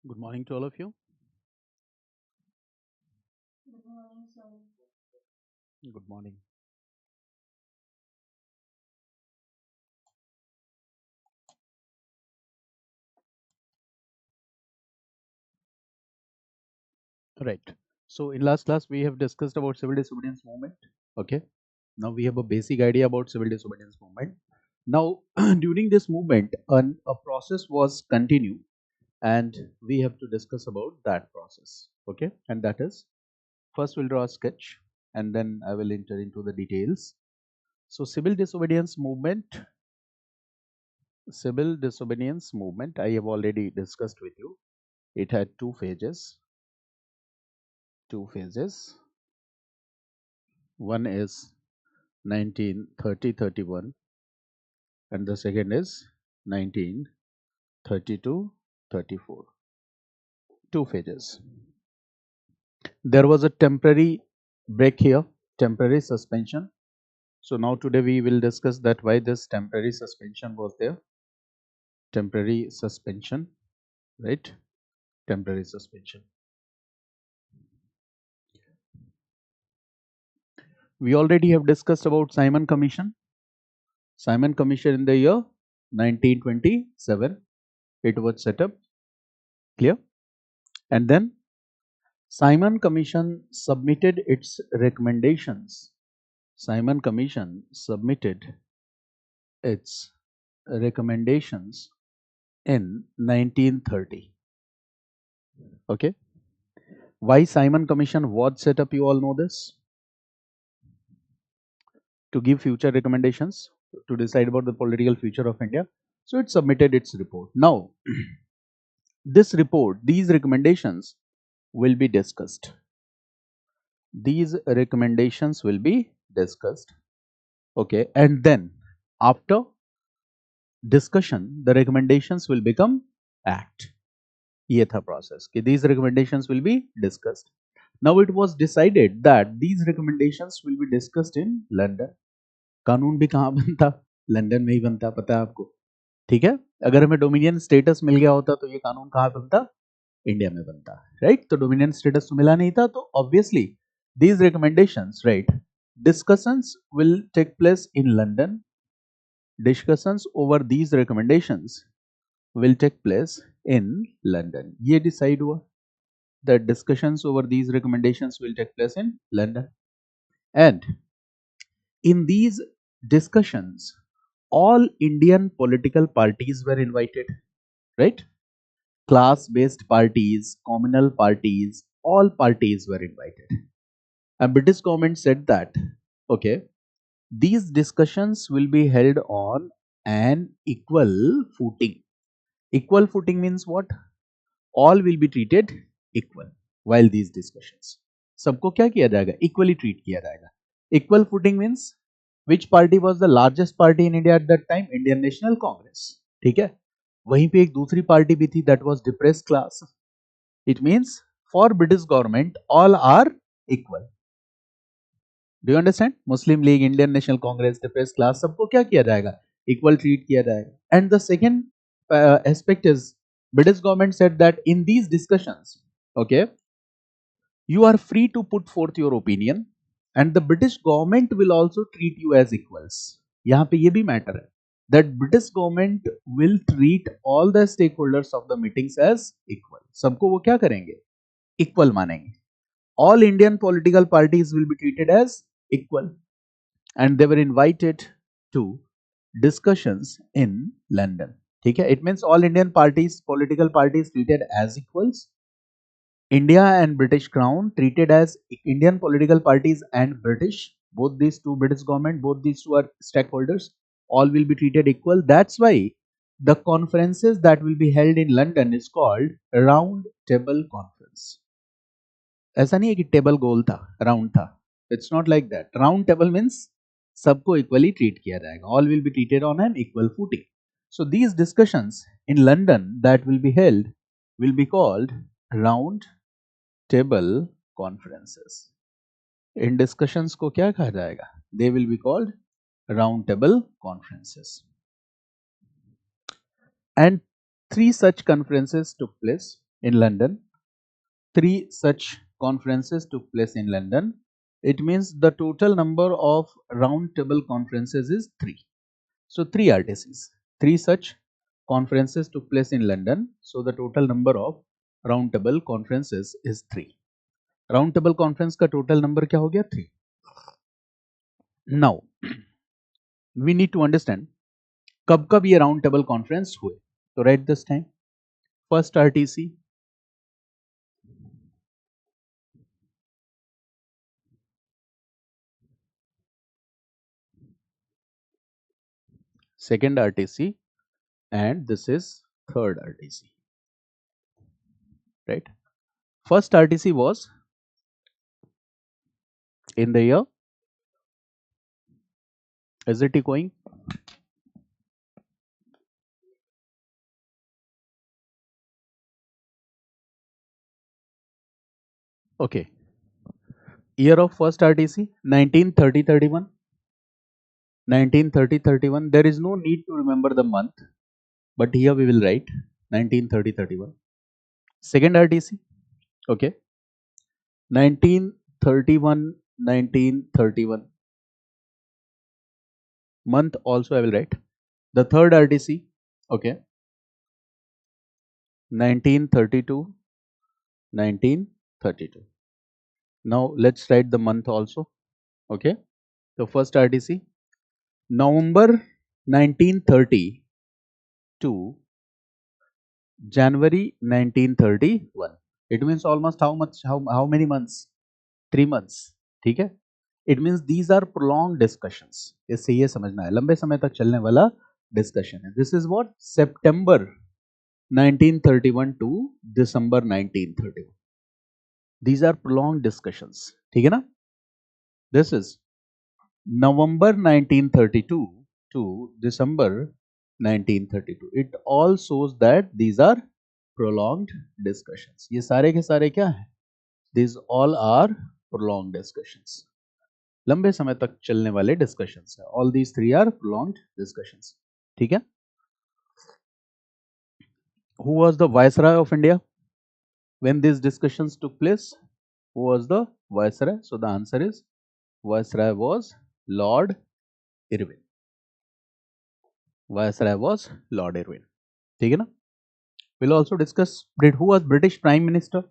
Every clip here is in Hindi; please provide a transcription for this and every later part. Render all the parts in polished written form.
Good morning to all of you. Good morning, sir. Good morning. Right. So in last class we have discussed about civil disobedience movement. Okay. Now we have a basic idea about civil disobedience movement. Now during this movement, a process was continued, and we have to discuss about that process. Okay. And that is, first we'll draw a sketch, and then I will enter into the details. So civil disobedience movement, I have already discussed with you. It had two phases. One is 1930-31 and the second is 1932-34. Two phases. There was a temporary break here, temporary suspension. So now today we will discuss that why this temporary suspension was there. Temporary suspension, right? Temporary suspension. We already have discussed about Simon Commission. Simon Commission in the year 1927. It was set up. Clear? And then Simon Commission submitted its recommendations. Simon Commission submitted its recommendations in 1930. Okay. Why Simon Commission was set up? You all know this. To give future recommendations, to decide about the political future of India. So it submitted its report. Now, this report, these recommendations will be discussed. These recommendations will be discussed. Okay. And then after discussion, the recommendations will become act. ये था process कि these recommendations will be discussed. Now it was decided that these recommendations will be discussed in London. कानून भी कहाँ बनता? लंदन में ही बनता, पता है आपको. ठीक है. अगर हमें डोमिनियन स्टेटस मिल गया होता तो ये कानून कहाँ बनता? इंडिया में बनता, राइट? तो डोमिनियन स्टेटस तो मिला नहीं था, तो obviously these recommendations, right, discussions will take place in London. Discussions over these recommendations will take place in London. ये decide हुआ that discussions over these recommendations will take place in London. And in these discussions, all Indian political parties were invited, right? Class-based parties, communal parties, all parties were invited. And British government said that, okay, these discussions will be held on an equal footing. Equal footing means what? All will be treated equal while these discussions. सबको क्या किया जाएगा? Equally treat किया जाएगा. Equal footing means which party was the largest party in India at that time? Indian National Congress. ठीक है? वहीं पे एक दूसरी पार्टी भी थी, that was depressed class. It means for British government all are equal. Do you understand? Muslim League, Indian National Congress, depressed class, सबको क्या किया जाएगा? Equal treat किया जाएगा. And the second aspect is British government said that in these discussions, okay, you are free to put forth your opinion and the British government will also treat you as equals. यहाँ पे ये भी matter है that British government will treat all the stakeholders of the meetings as equal. सबको वो क्या करेंगे? Equal मानेंगे. All Indian political parties will be treated as equal and they were invited to discussions in London. ठीक है? It means all Indian parties, political parties treated as equals. India and British Crown treated as Indian political parties and British, both these two, British government, both these two are stakeholders, all will be treated equal. That's why the conferences that will be held in London is called Round Table Conference. ऐसा नहीं है कि टेबल गोल था, राउंड था. It's not like that. Round table means सबको equally treat किया जाएगा. All will be treated on an equal footing. So these discussions in London that will be held will be called round table conferences. In discussions को क्या कहा जाएगा? They will be called round table conferences. And 3 such conferences took place. in London. 3 such conferences took place in London. It means the total number of round table conferences is 3. So 3 RTCs. 3 such conferences took place in London. So the total number of round table conferences is 3. Round table conference का total number क्या हो गया? 3. Now we need to understand कब कब ये राउंड टेबल कॉन्फ्रेंस हुए. तो right this time. First RTC, second RTC, and this is third RTC, right? First RTC was in the year, is it going? Okay. Year of first RTC 1930-31. 1930-31. There is no need to remember the month, but here we will write 1930-31. Second RTC, okay, 1931, 1931. Month also I will write. The third RTC, okay, 1932, 1932. Now let's write the month also, okay. So first RTC, November 1930 to January 1931. It means almost how much? How many months? 3 months. ठीक है? It means these are prolonged discussions. इससे ये समझना है लंबे समय तक चलने वाला discussion है. This is what September 1931 to December 1931. These are prolonged discussions. ठीक है ना? This is November 1932 to December 1932. It all shows that these are prolonged discussions. ये सारे के सारे क्या हैं? These all are prolonged discussions. लंबे समय तक चलने वाले discussions हैं. All these three are prolonged discussions. ठीक है? Who was the Viceroy of India when these discussions took place? Who was the Viceroy? So the answer is Viceroy was Lord Irwin. Viceroy was Lord Irwin. ठीक है ना? We'll also discuss who was British Prime Minister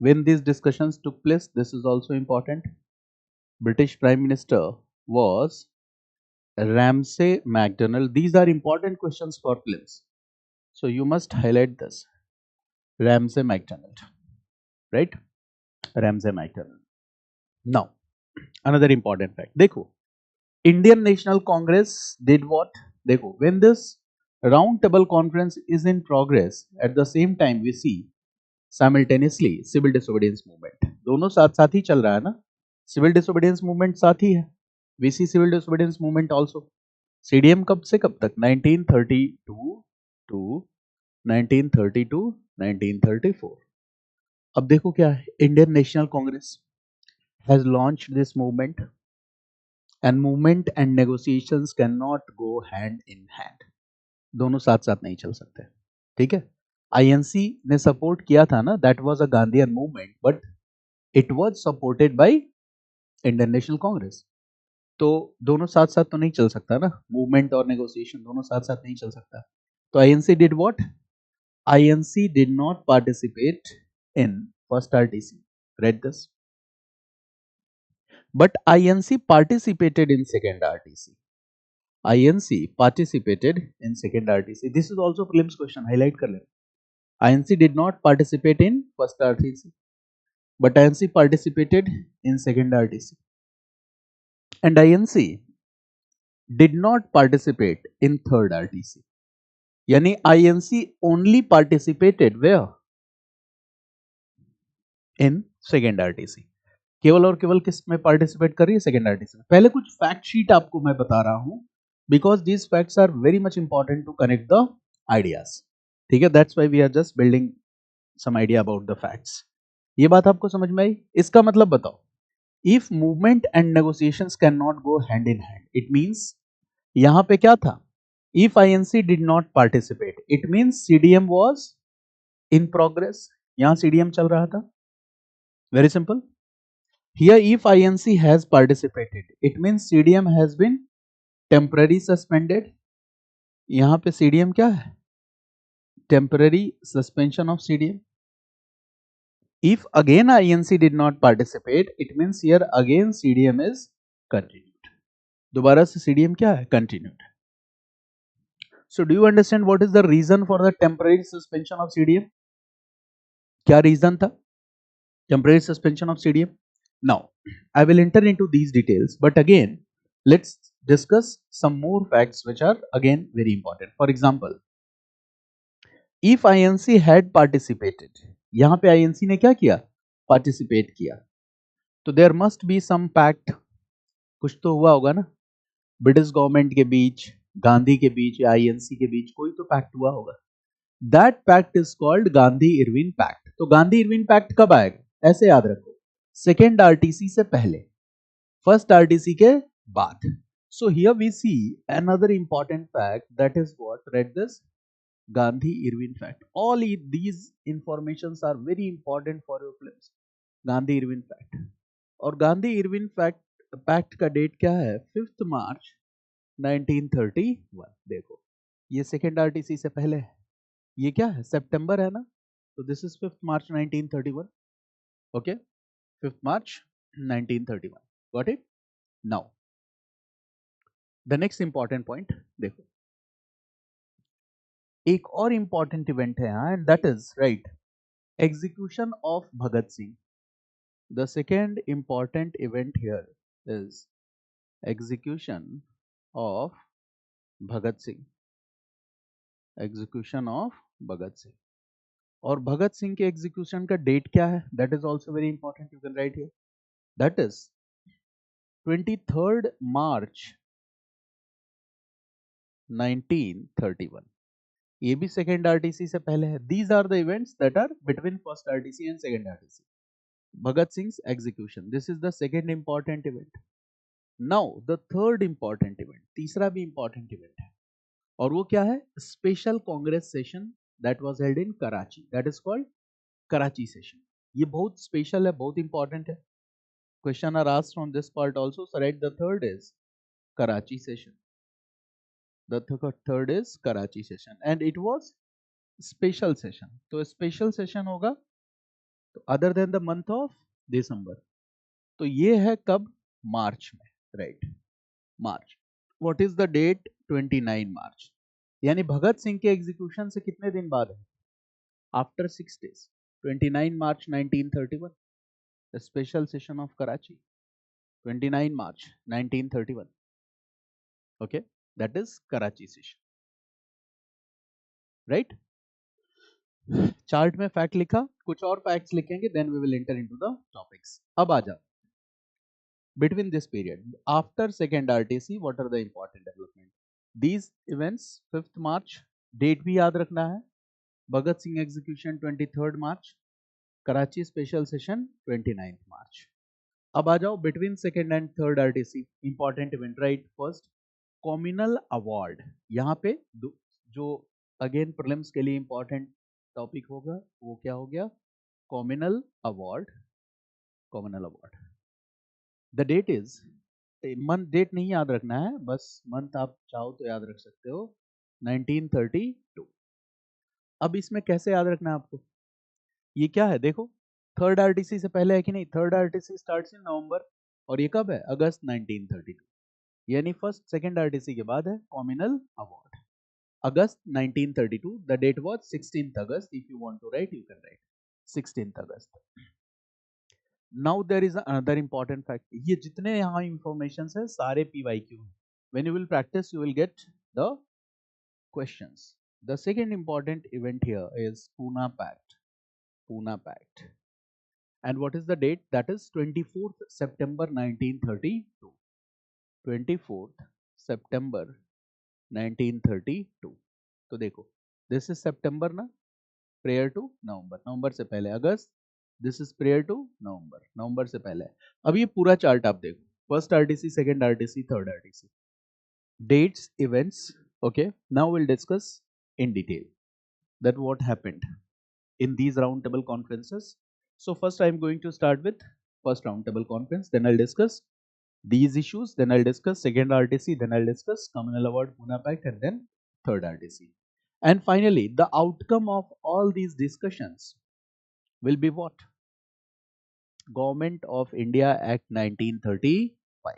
when these discussions took place. This is also important. British Prime Minister was Ramsay MacDonald. These are important questions for films, so you must highlight this. Ramsay MacDonald, right? Ramsay MacDonald. Now, another important fact. देखो, Indian National Congress did what? देखो, when this round table conference is in progress, at the same time we see simultaneously Civil Disobedience Movement. दोनों साथ साथ ही चल रहा है ना? Civil Disobedience Movement साथ ही है. We see Civil Disobedience Movement also. CDM कब से कब तक? 1932 to 1932, 1934. अब देखो क्या है? Indian National Congress has launched this movement, and movement and negotiations cannot go hand in hand. दोनों साथ साथ नहीं चल सकते. ठीक है? INC ने सपोर्ट किया था ना, that was a Gandhi-Irwin movement, but it was supported by Indian National Congress. तो दोनों साथ साथ तो नहीं चल सकता ना, मूवमेंट और नेगोशिएशन दोनों साथ साथ नहीं चल सकता. तो INC did what? INC did not participate in first RTC. Read this. But INC participated in second RTC. INC participated in second RTC. This is also prelims question. Highlight कर ले. INC did not participate in first RTC, but INC participated in second RTC. And INC did not participate in third RTC. यानी INC only participated where? In second RTC. केवल और केवल किस में पार्टिसिपेट कर रही है? सेकेंड आरटीसी में. पहले कुछ फैक्ट शीट आपको मैं बता रहा हूं, because these facts are very much important to connect the ideas. ठीक है? That's why we are just building some idea about the facts. ये बात आपको समझ में आई? इसका मतलब बताओ. If movement and negotiations can not go hand in hand, it means यहां पे क्या था? If INC did not participate, it means CDM was in progress. यहां CDM चल रहा था. Very simple. Here if INC has participated, it means CDM has been temporary suspended. यहां पे CDM क्या है? Temporary suspension of CDM. If again INC did not participate, it means here again CDM is continued. दोबारा से CDM क्या है? Continued. So do you understand what is the reason for the temporary suspension of CDM? क्या reason था? Temporary suspension of CDM. Now I will enter into these details, but again let's discuss some more facts which are again very important. For example, if INC had participated, यहां पे INC ने क्या किया? Participate किया. तो there must be some pact. कुछ तो हुआ होगा ना, ब्रिटिश गवर्नमेंट के बीच, गांधी के बीच या INC के बीच कोई तो पैक्ट हुआ होगा. That pact is called Gandhi Irwin pact. तो गांधी-इरविन पैक्ट कब आएगा? ऐसे याद रखो, सेकेंड RTC से पहले, फर्स्ट RTC के बाद. So here we see another important fact, that is what? Read this Gandhi-Irwin Pact. All these informations are very important for your prelims. Gandhi-Irwin Pact. और गांधी-इरविन पैक्ट का डेट क्या है? 5 मार्च 1931. देखो ये सेकेंड RTC से पहले है. ये क्या है? सितंबर है ना, तो this is 5 March 1931. Okay, 5 March 1931. Got it? Now the next important point देखो, एक और इंपॉर्टेंट इवेंट है यहाँ, and that is right execution of Bhagat Singh. The second important event here is execution of Bhagat Singh. Execution of Bhagat Singh. और भगत सिंह के एग्जीक्यूशन का डेट क्या है? That is also very important. You can write here, that is 23rd मार्च 1931. ये भी सेकेंड RTC से पहले है. These are the events that are between first RTC and second RTC. Bhagat Singh execution, this is the second important event. Now the third important event, तीसरा भी इंपॉर्टेंट इवेंट है, और वो क्या है? Special Congress session that was held in Karachi, that is called Karachi session. ये बहुत स्पेशल है, बहुत इंपॉर्टेंट है. Question are asked from this part also. So right the third is Karachi session. The third is Karachi session and it was special session. तो स्पेशल सेशन होगा तो other than the month of December. तो ये है कब? मार्च में, राइट? मार्च. What is the date? 29 March. यानी भगत सिंह के एग्जीक्यूशन से कितने दिन बाद है? After 6 days. 29 March 1931. Special session of Karachi, 29 March 1931. Okay, that is Karachi session, right? Chart में फैक्ट लिखा, कुछ और फैक्ट्स लिखेंगे, then we will enter into the topics. अब आ जाओ, between this period after second RTC, what are the important development? These events, 5th March, date भी याद रखना है. Bhagat Singh execution 23rd March, Karachi special session 29th March. अब आ जाओ between second and third RTC, important event, right? First communal award. यहाँ पे जो अगेन प्रीलिम्स के लिए इंपॉर्टेंट टॉपिक होगा वो क्या हो गया? Communal award. Communal award, the date is, month date नहीं याद रखना है, बस मंथ आप चाहो तो याद रख सकते हो, 1932. अब इसमें कैसे याद रखना है आपको? ये क्या है? देखो, थर्ड RTC से पहले है कि नहीं? थर्ड RTC स्टार्ट्स इन नवंबर, और ये कब है? अगस्त 1932. यानी फर्स्ट सेकेंड RTC के बाद है कॉम्युनल अवार्ड, अगस्त 1932. The date was 16th August. If you want to write, you can write 16th August. Now there is another important fact. ये जितने यहाँ इंफॉर्मेशन है सारे PYQ हैं. When you will practice you will get the questions. The second important event here is Poona pact. Poona pact. And what is the date? That is 24th September 1932. 24th September 1932. तो देखो, this is September ना, prayer to नवंबर, नवंबर से पहले अगस्त, this is prayer to नवंबर, नवंबर से पहले. अब ये पूरा चार्ट आप देखो, first RTC, second RTC, third RTC, dates, events. Okay, now we'll discuss in detail that what happened. in these roundtable conferences. So first I'm going to start with first roundtable conference, then I'll discuss these issues, then I'll discuss second RTC, then I'll discuss Communal Award Pune Pact, and then third RTC. And finally, the outcome of all these discussions will be what? Government of India Act 1935.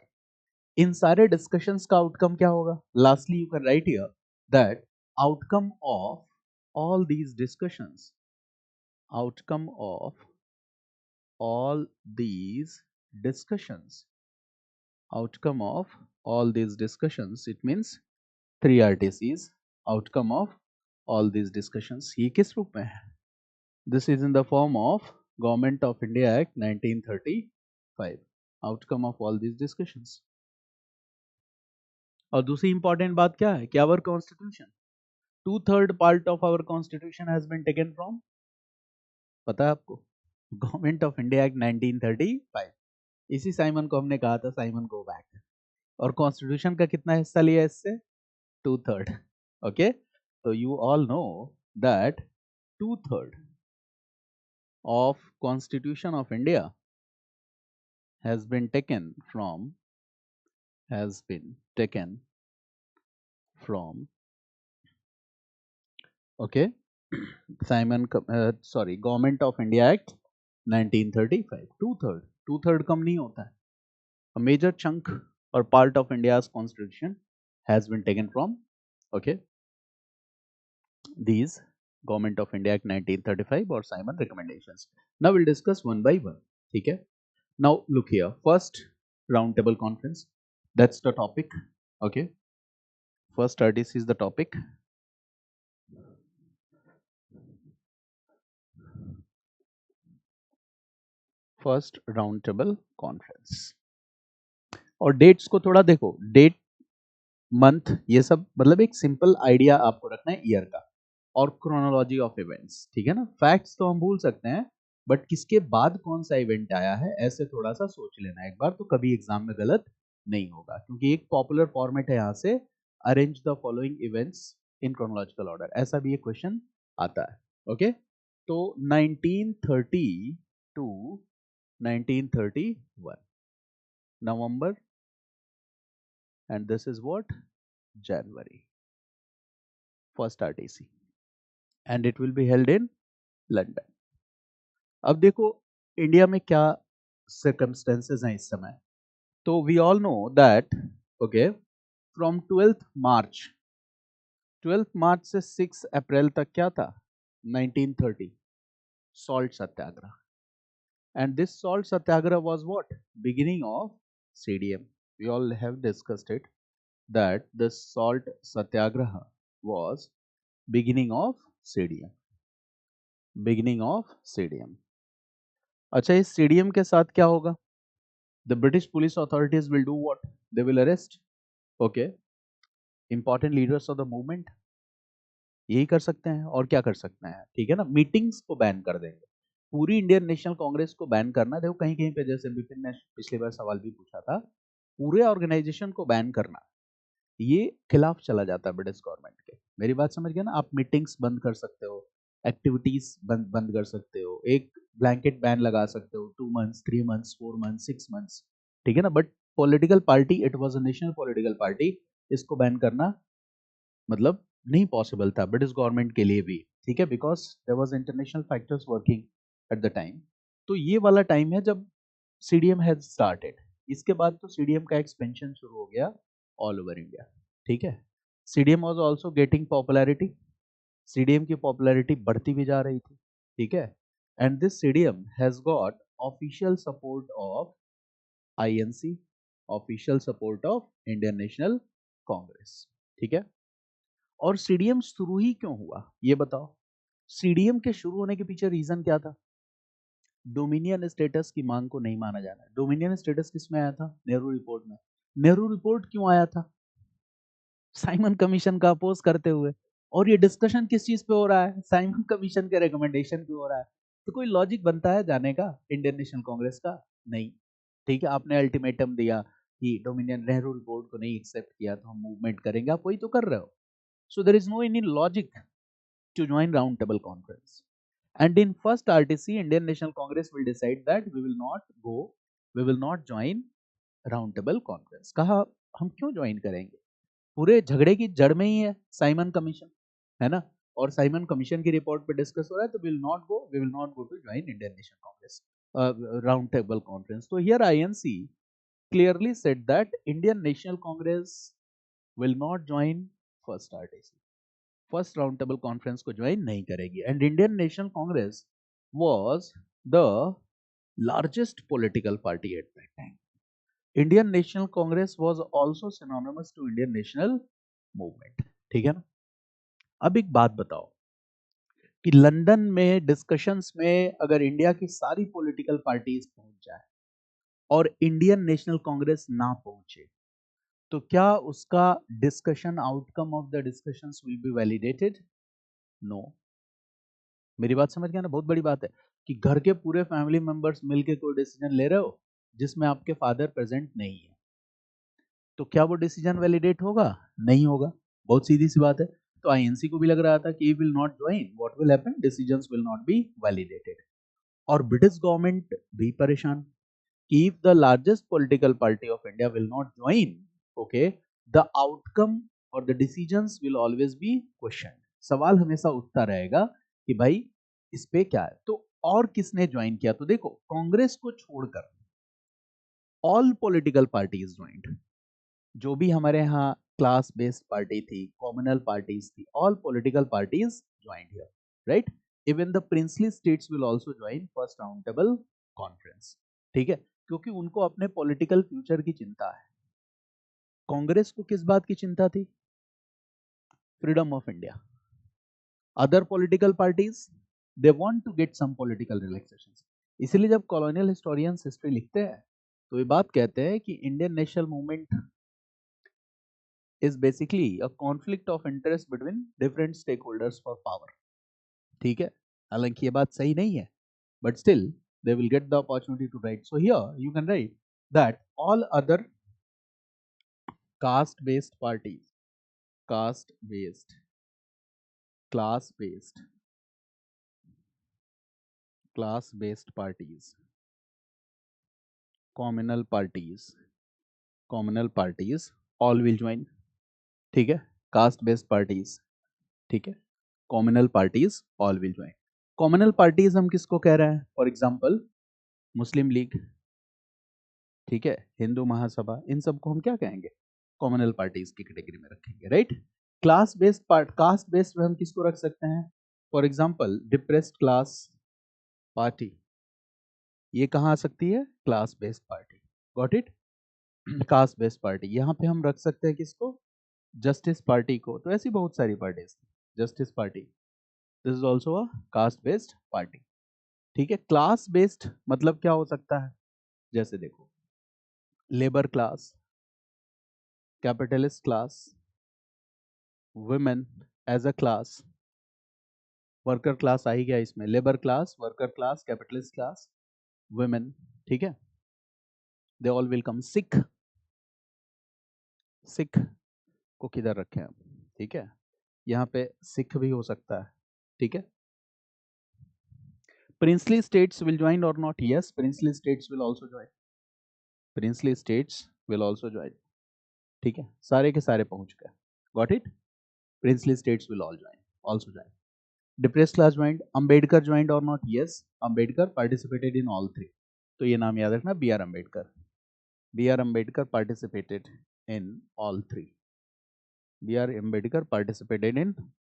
इन सारे discussions का outcome क्या होगा? Lastly, you can write here that outcome of all these discussions, outcome of all these discussions, outcome of all these discussions, it means 3 RTCs, outcome of all these discussions. ये किस रूप में है? This is in the form of Government of India Act 1935, outcome of all these discussions. और दूसरी इंपॉर्टेंट बात क्या है कि our constitution 2/3 part of our constitution has been taken from, पता है आपको, गवर्नमेंट ऑफ इंडिया एक्ट 1935. इसी साइमन को हमने कहा था साइमन गो बैक, और कॉन्स्टिट्यूशन का कितना हिस्सा लिया इससे? 2/3. ओके, तो you all know that 2/3 of Constitution of India has been taken from okay, Government of India Act 1935. 2/3 कम नहीं होता है. A major chunk or part of India's constitution has been taken from these Government of India Act 1935 or Simon recommendations. Now we'll discuss one by one. Okay. Now look here. First roundtable conference. That's the topic. Okay. First RTC is the topic. First roundtable conference. और डेट्स को थोड़ा देखो, डेट, मंथ, ये सब मतलब एक सिंपल आइडिया आपको रखना है ईयर का, और क्रोनोलॉजी ऑफ इवेंट्स. ठीक है ना. फैक्ट्स तो हम भूल सकते हैं, बट किसके बाद कौन सा इवेंट आया है ऐसे थोड़ा सा सोच लेना एक बार, तो कभी एग्जाम में गलत नहीं होगा, क्योंकि एक पॉपुलर फॉर्मेट है यहाँ से, arrange the following events in chronological order, ऐसा भी एक क्वेश्चन आता है. ओके, तो 1930 to 1931 November, and this is what? January. First RTC, and it will be held in London. अब देखो इंडिया में क्या circumstances हैं इस समय. तो we all know that okay, from 12th March से 6 अप्रैल तक क्या था? 1930 salt satyagrah, and this salt satyagrah was what? Beginning of CDM. We all have discussed it that the salt satyagraha was beginning of CDM. Beginning of CDM. अच्छा, इस CDM के साथ क्या होगा? The British police authorities will do what? They will arrest, okay, important leaders of the movement. यही कर सकते हैं, और क्या कर सकते हैं? ठीक है ना. मीटिंग्स को बैन कर देंगे. पूरी इंडियन नेशनल कांग्रेस को बैन करना. देखो कहीं कहीं पे, जैसे विपिन ने पिछली बार सवाल भी पूछा था, पूरे ऑर्गेनाइजेशन को बैन करना, ये खिलाफ चला जाता है ब्रिटिश गवर्नमेंट के. मेरी बात समझ गए ना. आप मीटिंग्स बंद कर सकते हो, एक्टिविटीज बंद कर सकते हो, एक ब्लैंकेट बैन लगा सकते हो, 2 months, 3 months, 4 months, 6 months. ठीक है ना. But political party, it was a national political party, इसको बैन करना मतलब नहीं पॉसिबल था ब्रिटिश गवर्नमेंट के लिए भी. ठीक है, because there was international factors working at the time. तो ये वाला टाइम है जब सीडीएम हैज स्टार्टेड. इसके बाद तो सीडीएम का एक्सपेंशन शुरू हो गया ऑल ओवर इंडिया. ठीक है. CDM was also getting popularity. CDM की पॉपुलैरिटी बढ़ती भी जा रही थी. ठीक है. And this CDM has got official support of INC, official support of Indian national Congress. ठीक है. और सीडीएम शुरू ही क्यों हुआ ये बताओ. सीडीएम के शुरू होने के पीछे रीजन क्या था? डोमिनियन स्टेटस की मांग को नहीं माना जाना. डोमिनियन स्टेटस किस में आया था? नेहरू रिपोर्ट में. नेहरू रिपोर्ट क्यों आया था? साइमन कमीशन का अपोज करते हुए. और ये डिस्कशन किस चीज पे हो रहा है? साइमन कमीशन के रिकमेंडेशन पे हो रहा है. तो कोई लॉजिक बनता है जाने का इंडियन नेशनल कांग्रेस का? नहीं. ठीक है. आपने अल्टीमेटम दिया कि डोमिनियन नेहरू रिपोर्ट को नहीं एक्सेप्ट किया तो हम मूवमेंट करेंगे. आप वही तो कर रहे हो. So there is no any logic to join round table conference. And in first RTC, Indian National Congress will decide that we will not join round table conference. कहा हम क्यों ज्वाइन करेंगे, पूरे झगड़े की जड़ में ही है साइमन कमीशन, है ना, और साइमन कमीशन की रिपोर्ट पे डिस्कस हो रहा है, तो we will not go to join Indian national Congress round table conference. तो here INC clearly said that Indian national Congress will not join first RTC, first round table conference को ज्वाइन नहीं करेगी। And Indian national Congress was the largest political party at that time. Indian national Congress was also synonymous to Indian national movement, ठीक है ना। अब एक बात बताओ कि लंदन में डिस्कशंस में अगर इंडिया की सारी पॉलिटिकल पार्टीज पहुंच जाए और इंडियन नेशनल कांग्रेस ना पहुंचे, तो क्या उसका discussion outcome of the discussions will be validated? No. मेरी बात समझ गया ना, बहुत बड़ी बात है कि घर के पूरे फैमिली मेंबर्स मिलके कोई डिसीजन ले रहे हो जिसमें आपके फादर प्रेजेंट नहीं है, तो क्या वो डिसीजन वैलिडेट होगा? नहीं होगा। बहुत सीधी सी बात है। तो आईएनसी को भी लग रहा था कि will not join, what will happen, decisions will not be validated. और ब्रिटिश गवर्नमेंट भी परेशान कि if the largest political party of India will not join, okay, the outcome और the decisions will always be question. सवाल हमेशा उठता रहेगा कि भाई इस पे क्या है। तो और किसने ज्वाइन किया? तो देखो, कांग्रेस को छोड़कर ऑल पॉलिटिकल पार्टीज ज्वाइंड। जो भी हमारे यहाँ क्लास बेस्ड पार्टी थी, कॉमनल पार्टीज थी, all political parties joined here, right. Even the princely states will also join first round table conference, ठीक है, क्योंकि उनको अपने पॉलिटिकल फ्यूचर की चिंता है। कांग्रेस को किस बात की चिंता थी? Freedom of India. Other political parties they want to get some political relaxations. इसलिए जब कॉलोनियल हिस्टोरियंस हिस्ट्री लिखते हैं तो ये बात कहते हैं कि Indian national movement is basically a conflict of interest between different stakeholders for power, ठीक है। हालांकि ये बात सही नहीं है, but still they will get the opportunity to write. So here you can write that all other caste based parties, caste based, class based, class based parties, communal parties, communal parties all will join, ठीक है। कास्ट बेस्ड पार्टीज, ठीक है, communal parties all will join. Communal parties हम किसको कह रहे हैं? फॉर एग्जांपल मुस्लिम लीग, ठीक है, हिंदू महासभा, इन सबको हम क्या कहेंगे? कॉमनल पार्टीज की कैटेगरी में रखेंगे, right. Class based part, caste based में हम किसको रख सकते हैं? For example depressed class party, ये कहाँ आ सकती है? Class based party, got it. Caste based party, यहाँ पे हम रख सकते हैं किसको? जस्टिस पार्टी को। तो ऐसी बहुत सारी parties, justice party, this is also a caste based party, ठीक है। क्लास बेस्ड मतलब क्या हो सकता है? जैसे देखो, labour class, capitalist class, women as a class, worker class आ ही गया इसमें, labour class, worker class, capitalist class, women, ठीक है, they all will come. Sikh, Sikh को किधर रखें हम? ठीक है, यहाँ पे सिख भी हो सकता है, ठीक है। प्रिंसली स्टेट्स विल ज्वाइन और not? Yes, princely states will also join, princely states will also join, ठीक है, सारे के सारे पहुंच गए, got it. Princely states will all join, also join. Depressed class joined, Ambedkar joined और not? Yes, Ambedkar participated in all three. तो ये नाम याद रखना, B R Ambedkar, B R Ambedkar participated in all three, B R Ambedkar participated in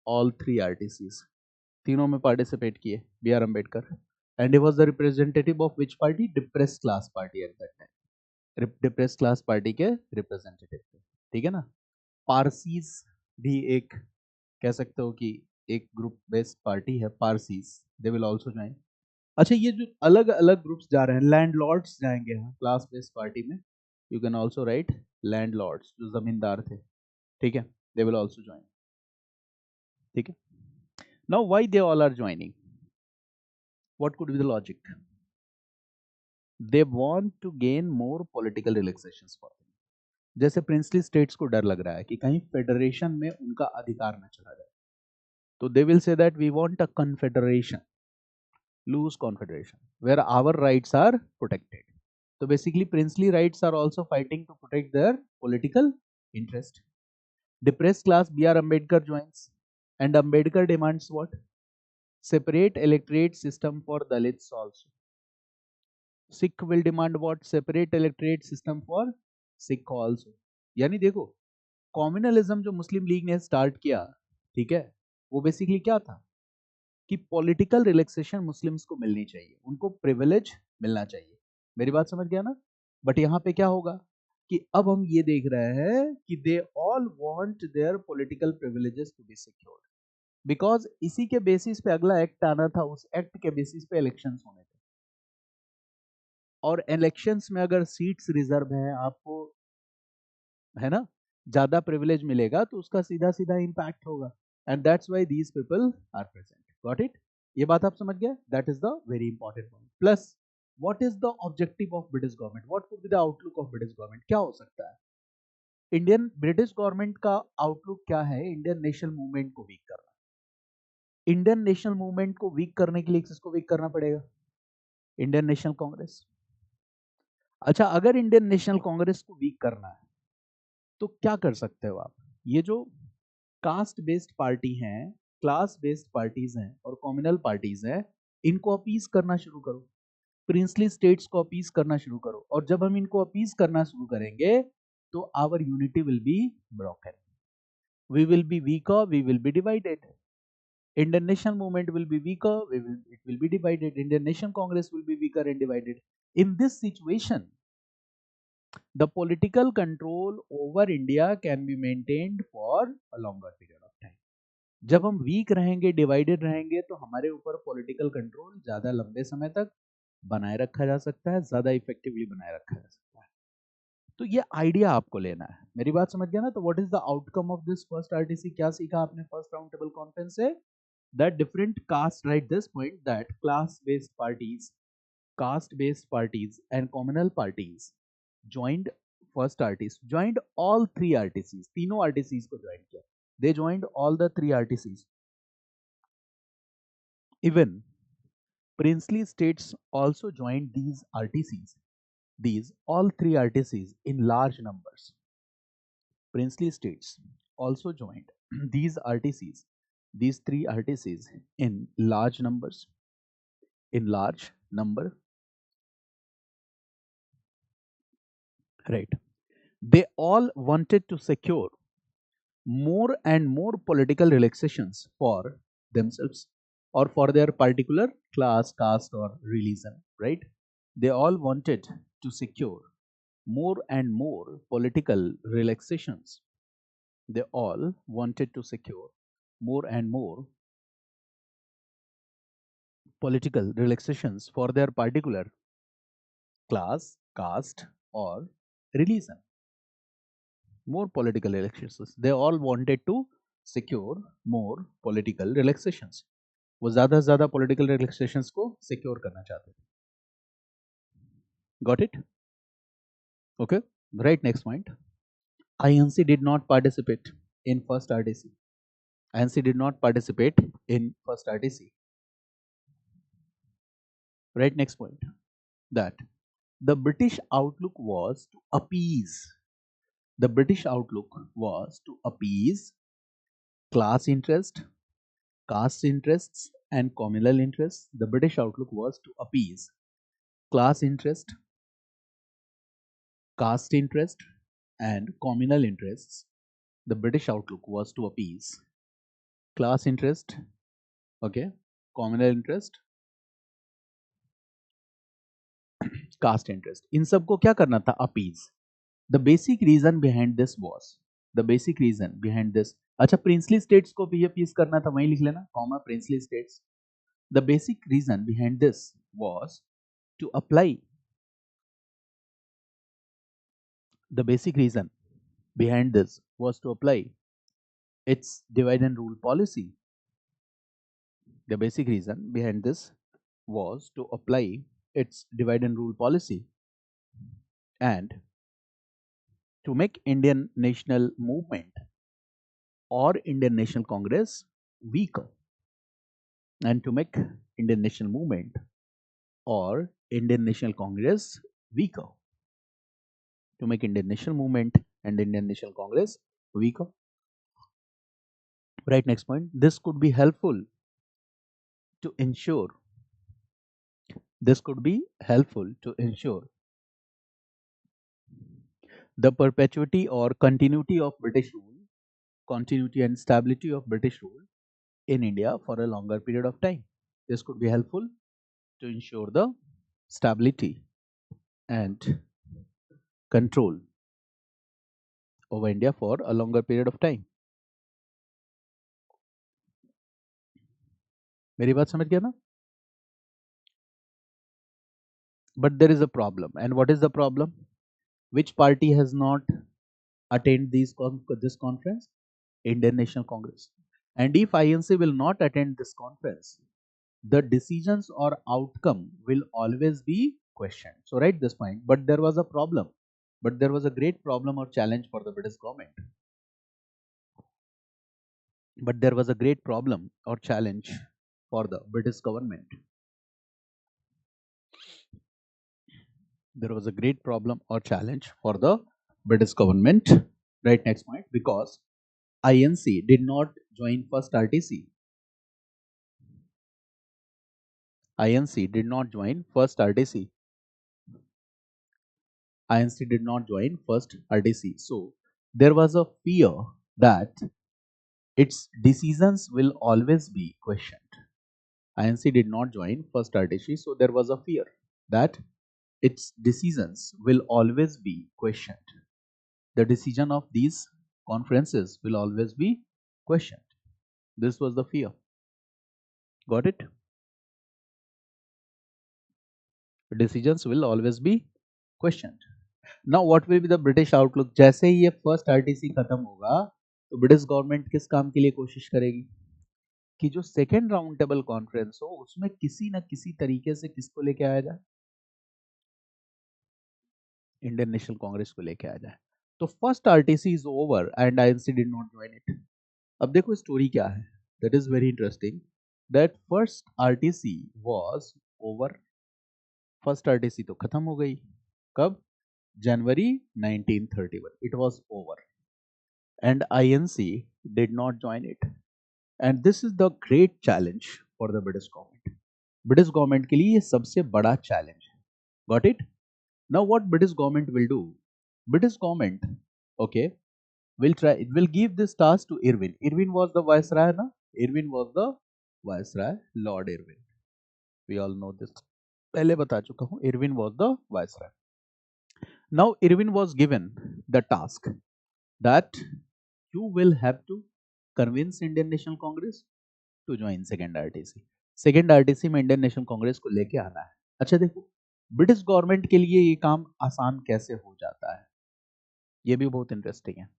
all three RTCs, तीनों में पार्टिसिपेट किए B R Ambedkar. And he was the representative of which party? Depressed class party at that time, depressed class party के रिप्रेजेंटेटिव थे, ठीक है ना। पारसीज भी एक कह सकते हो कि एक ग्रुप बेस्ड पार्टी है, Parsis, they will also join. अच्छा, ये जो अलग अलग ग्रुप्स जा रहे हैं, लैंडलॉर्ड्स जाएंगे यहाँ क्लास बेस्ड पार्टी में, you can also right landlords, जो जमींदार थे, ठीक है, दे विल आल्सो ज्वाइन, ठीक है। Now why they all are joining? What could be the logic? They want to gain more political relaxations for them. जैसे प्रिंसली स्टेट्स को डर लग रहा है कि कहीं फेडरेशन में उनका अधिकार न चला जाए, तो they will say that we want a confederation, loose confederation where our rights are protected. So basically, princely rights are also fighting to protect their political interest. Depressed class B.R. Ambedkar joins, and Ambedkar demands what? Separate electorate system for Dalits also. Sikh will demand what? Separate electorate system for Sikh also. यानी देखो, कॉम्युनलिज्म जो मुस्लिम लीग ने स्टार्ट किया, ठीक है, वो बेसिकली क्या था कि पॉलिटिकल रिलैक्सेशन मुस्लिम्स को मिलनी चाहिए, उनको प्रिविलेज मिलना चाहिए। मेरी बात समझ गया ना? बट यहाँ पे क्या होगा कि अब हम ये देख रहे हैं कि they all want their political privileges to be secured, because इसी के बेसिस पे अगला एक्ट आना था, उस एक्ट के बेसिस पे इलेक्शंस होने थे, और इलेक्शंस में अगर सीट्स रिजर्व है आपको, है ना, ज्यादा प्रिविलेज मिलेगा तो उसका सीधा सीधा इंपैक्ट होगा, and that's why these people are present. Got it? ये बात आप समझ गए? That is the very important point. Plus what is the objective of British government, what would be the outlook of British government, क्या हो सकता है? इंडियन ब्रिटिश गवर्नमेंट का आउटलुक क्या है? इंडियन नेशनल मूवमेंट को वीक करना। इंडियन नेशनल मूवमेंट को वीक करने के लिए किसको वीक करना पड़ेगा? Indian national Congress. अच्छा, अगर इंडियन नेशनल कांग्रेस को वीक करना है तो क्या कर सकते हो आप? ये जो कास्ट बेस्ड पार्टी हैं, क्लास बेस्ड पार्टीज हैं और कम्युनल पार्टीज हैं, इनको अपीज करना शुरू करो, प्रिंसली स्टेट्स को अपीज करना शुरू करो, और जब हम इनको अपीज करना शुरू करेंगे तो our unity will be broken, we will be weaker, we will be divided, Indian National Movement will be weaker, it will be divided, Indian Nation Congress will be weaker and divided. In this situation, the political control over India can be maintained for a longer period of time. जब हम वीक रहेंगे, डिवाइडेड रहेंगे, तो हमारे ऊपर पॉलिटिकल कंट्रोल ज्यादा लंबे समय तक बनाए रखा जा सकता है, ज्यादा इफेक्टिवली बनाए रखा जा सकता है। तो ये आइडिया आपको लेना है। मेरी बात समझ गया ना? तो what is the outcome of this first RTC? क्या सीखा आपने फर्स्ट राउंड टेबल कॉन्फ्रेंस से? That different caste, right, this point, that caste based parties and communal parties joined first artists, joined all three RTCs, तीनों RTCs को join किया, they joined all the three RTCs, even princely states also joined these RTCs, these all three RTCs in large numbers. Princely states also joined these RTCs, these three RTCs in large numbers, in large number, right? They all wanted to secure more and more political relaxations for themselves or for their particular class, caste, or religion, right? They all wanted to secure more and more political relaxations. They all wanted to secure more and more political relaxations for their particular class, caste, or religion. More political relaxations. They all wanted to secure more political relaxations. वो ज्यादा से ज्यादा political relaxations को secure करना चाहते थे. Got it? Okay. Right. Next point. INC did not participate in first RTC. INC did not participate in first RTC. Right. Next point. That the British outlook was to appease. The British outlook was to appease class interest, caste interests, and communal interests. The British outlook was to appease class interest, caste interest, and communal interests. The British outlook was to appease class interest, okay, communal interest, caste interest. इन सबको क्या करना था? appease. The basic reason behind this was, the basic reason behind this, अच्छा princely states को भी appease करना था, वहीं लिख लेना comma princely states. The basic reason behind this was to apply, the basic reason behind this was to apply its divide and rule policy. The basic reason behind this was to apply its divide and rule policy and to make Indian national movement or Indian National Congress weaker, and to make Indian National Movement or Indian National Congress weaker, to make Indian National Movement and Indian National Congress weaker. Right, next point. This could be helpful to ensure, this could be helpful to ensure the perpetuity or continuity of British rule, continuity and stability of British rule in India for a longer period of time. This could be helpful to ensure the stability and control over India for a longer period of time. मेरी बात समझ गया ना? But there is a problem. And what is the problem? Which party has not attended this conference? Indian National Congress. And if INC will not attend this conference, the decisions or outcome will always be questioned. So write this point. But there was a problem. But there was a great problem or challenge for the British government. But there was a great problem or challenge for the British government. There was a great problem or challenge for the British government. Right, next point. Because INC did not join first RTC. INC did not join first RTC. INC did not join first RTC. So there was a fear that its decisions will always be questioned. INC did not join first RTC, so there was a fear that its decisions will always be questioned. The decision of these conferences will always be questioned. This was the fear. Got it? Decisions will always be questioned. Now what will be the British outlook? जैसे ही ये फर्स्ट आरटीसी खत्म होगा तो ब्रिटिश गवर्नमेंट किस काम के लिए कोशिश करेगी कि जो सेकेंड राउंड टेबल कॉन्फ्रेंस हो उसमें किसी न किसी तरीके से किसको लेके आया जाए, इंडियन नेशनल कांग्रेस को लेके आया जाए. तो first RTC is over and INC did not join it. अब देखो स्टोरी क्या है, that is very interesting. That first RTC was over. First RTC तो खत्म हो गई. कब? January 1931. It was over. And INC did not join it. And this is the great challenge for the British government. British government के लिए ये सबसे बड़ा challenge. Got it? Now what British government will do? British government, okay, will try. It will give this task to Irwin. Irwin was the viceroy, na? Irwin was the viceroy, Lord Irwin. We all know this. पहले बता चुका हूँ. Irwin was the viceroy. Now Irwin was given the task that you will have to convince Indian National Congress to join second RTC. Second RTC में इंडियन नेशनल कांग्रेस को लेके आना है. अच्छा देखो ब्रिटिश गवर्नमेंट के लिए ये काम आसान कैसे हो जाता है, ये भी बहुत इंटरेस्टिंग है.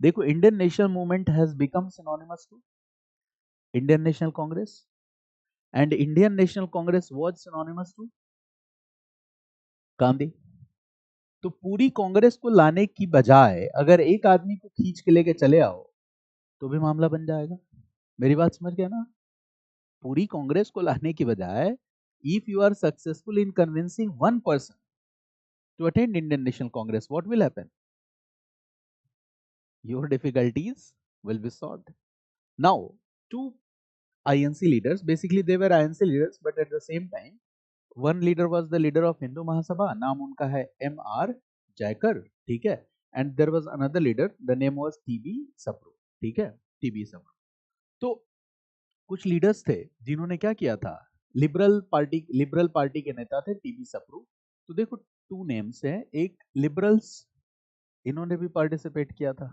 देखो Indian national movement has become synonymous to Indian national Congress and Indian national Congress was synonymous to Gandhi. तो पूरी कांग्रेस को लाने की बजाय अगर एक आदमी को खींच के लेके चले आओ तो भी मामला बन जाएगा. मेरी बात समझ गया ना? पूरी कांग्रेस को लाने की बजाय if you are successful in convincing one person to attend Indian national Congress, what will happen? Your difficulties will be solved. Now to INC leaders, basically they were INC leaders, but at the same time one leader was the leader of Hindu Mahasabha, नाम उनका है MR जयकर, ठीक है. And there was another leader, the name was TB Sapru, ठीक है, TB सप्रू. तो कुछ लीडर्स थे जिन्होंने क्या किया था, लिबरल पार्टी के नेता थे TB सप्रू. तो देखो टू नेम्स हैं, एक लिबरल्स, इन्होंने भी पार्टिसिपेट किया था,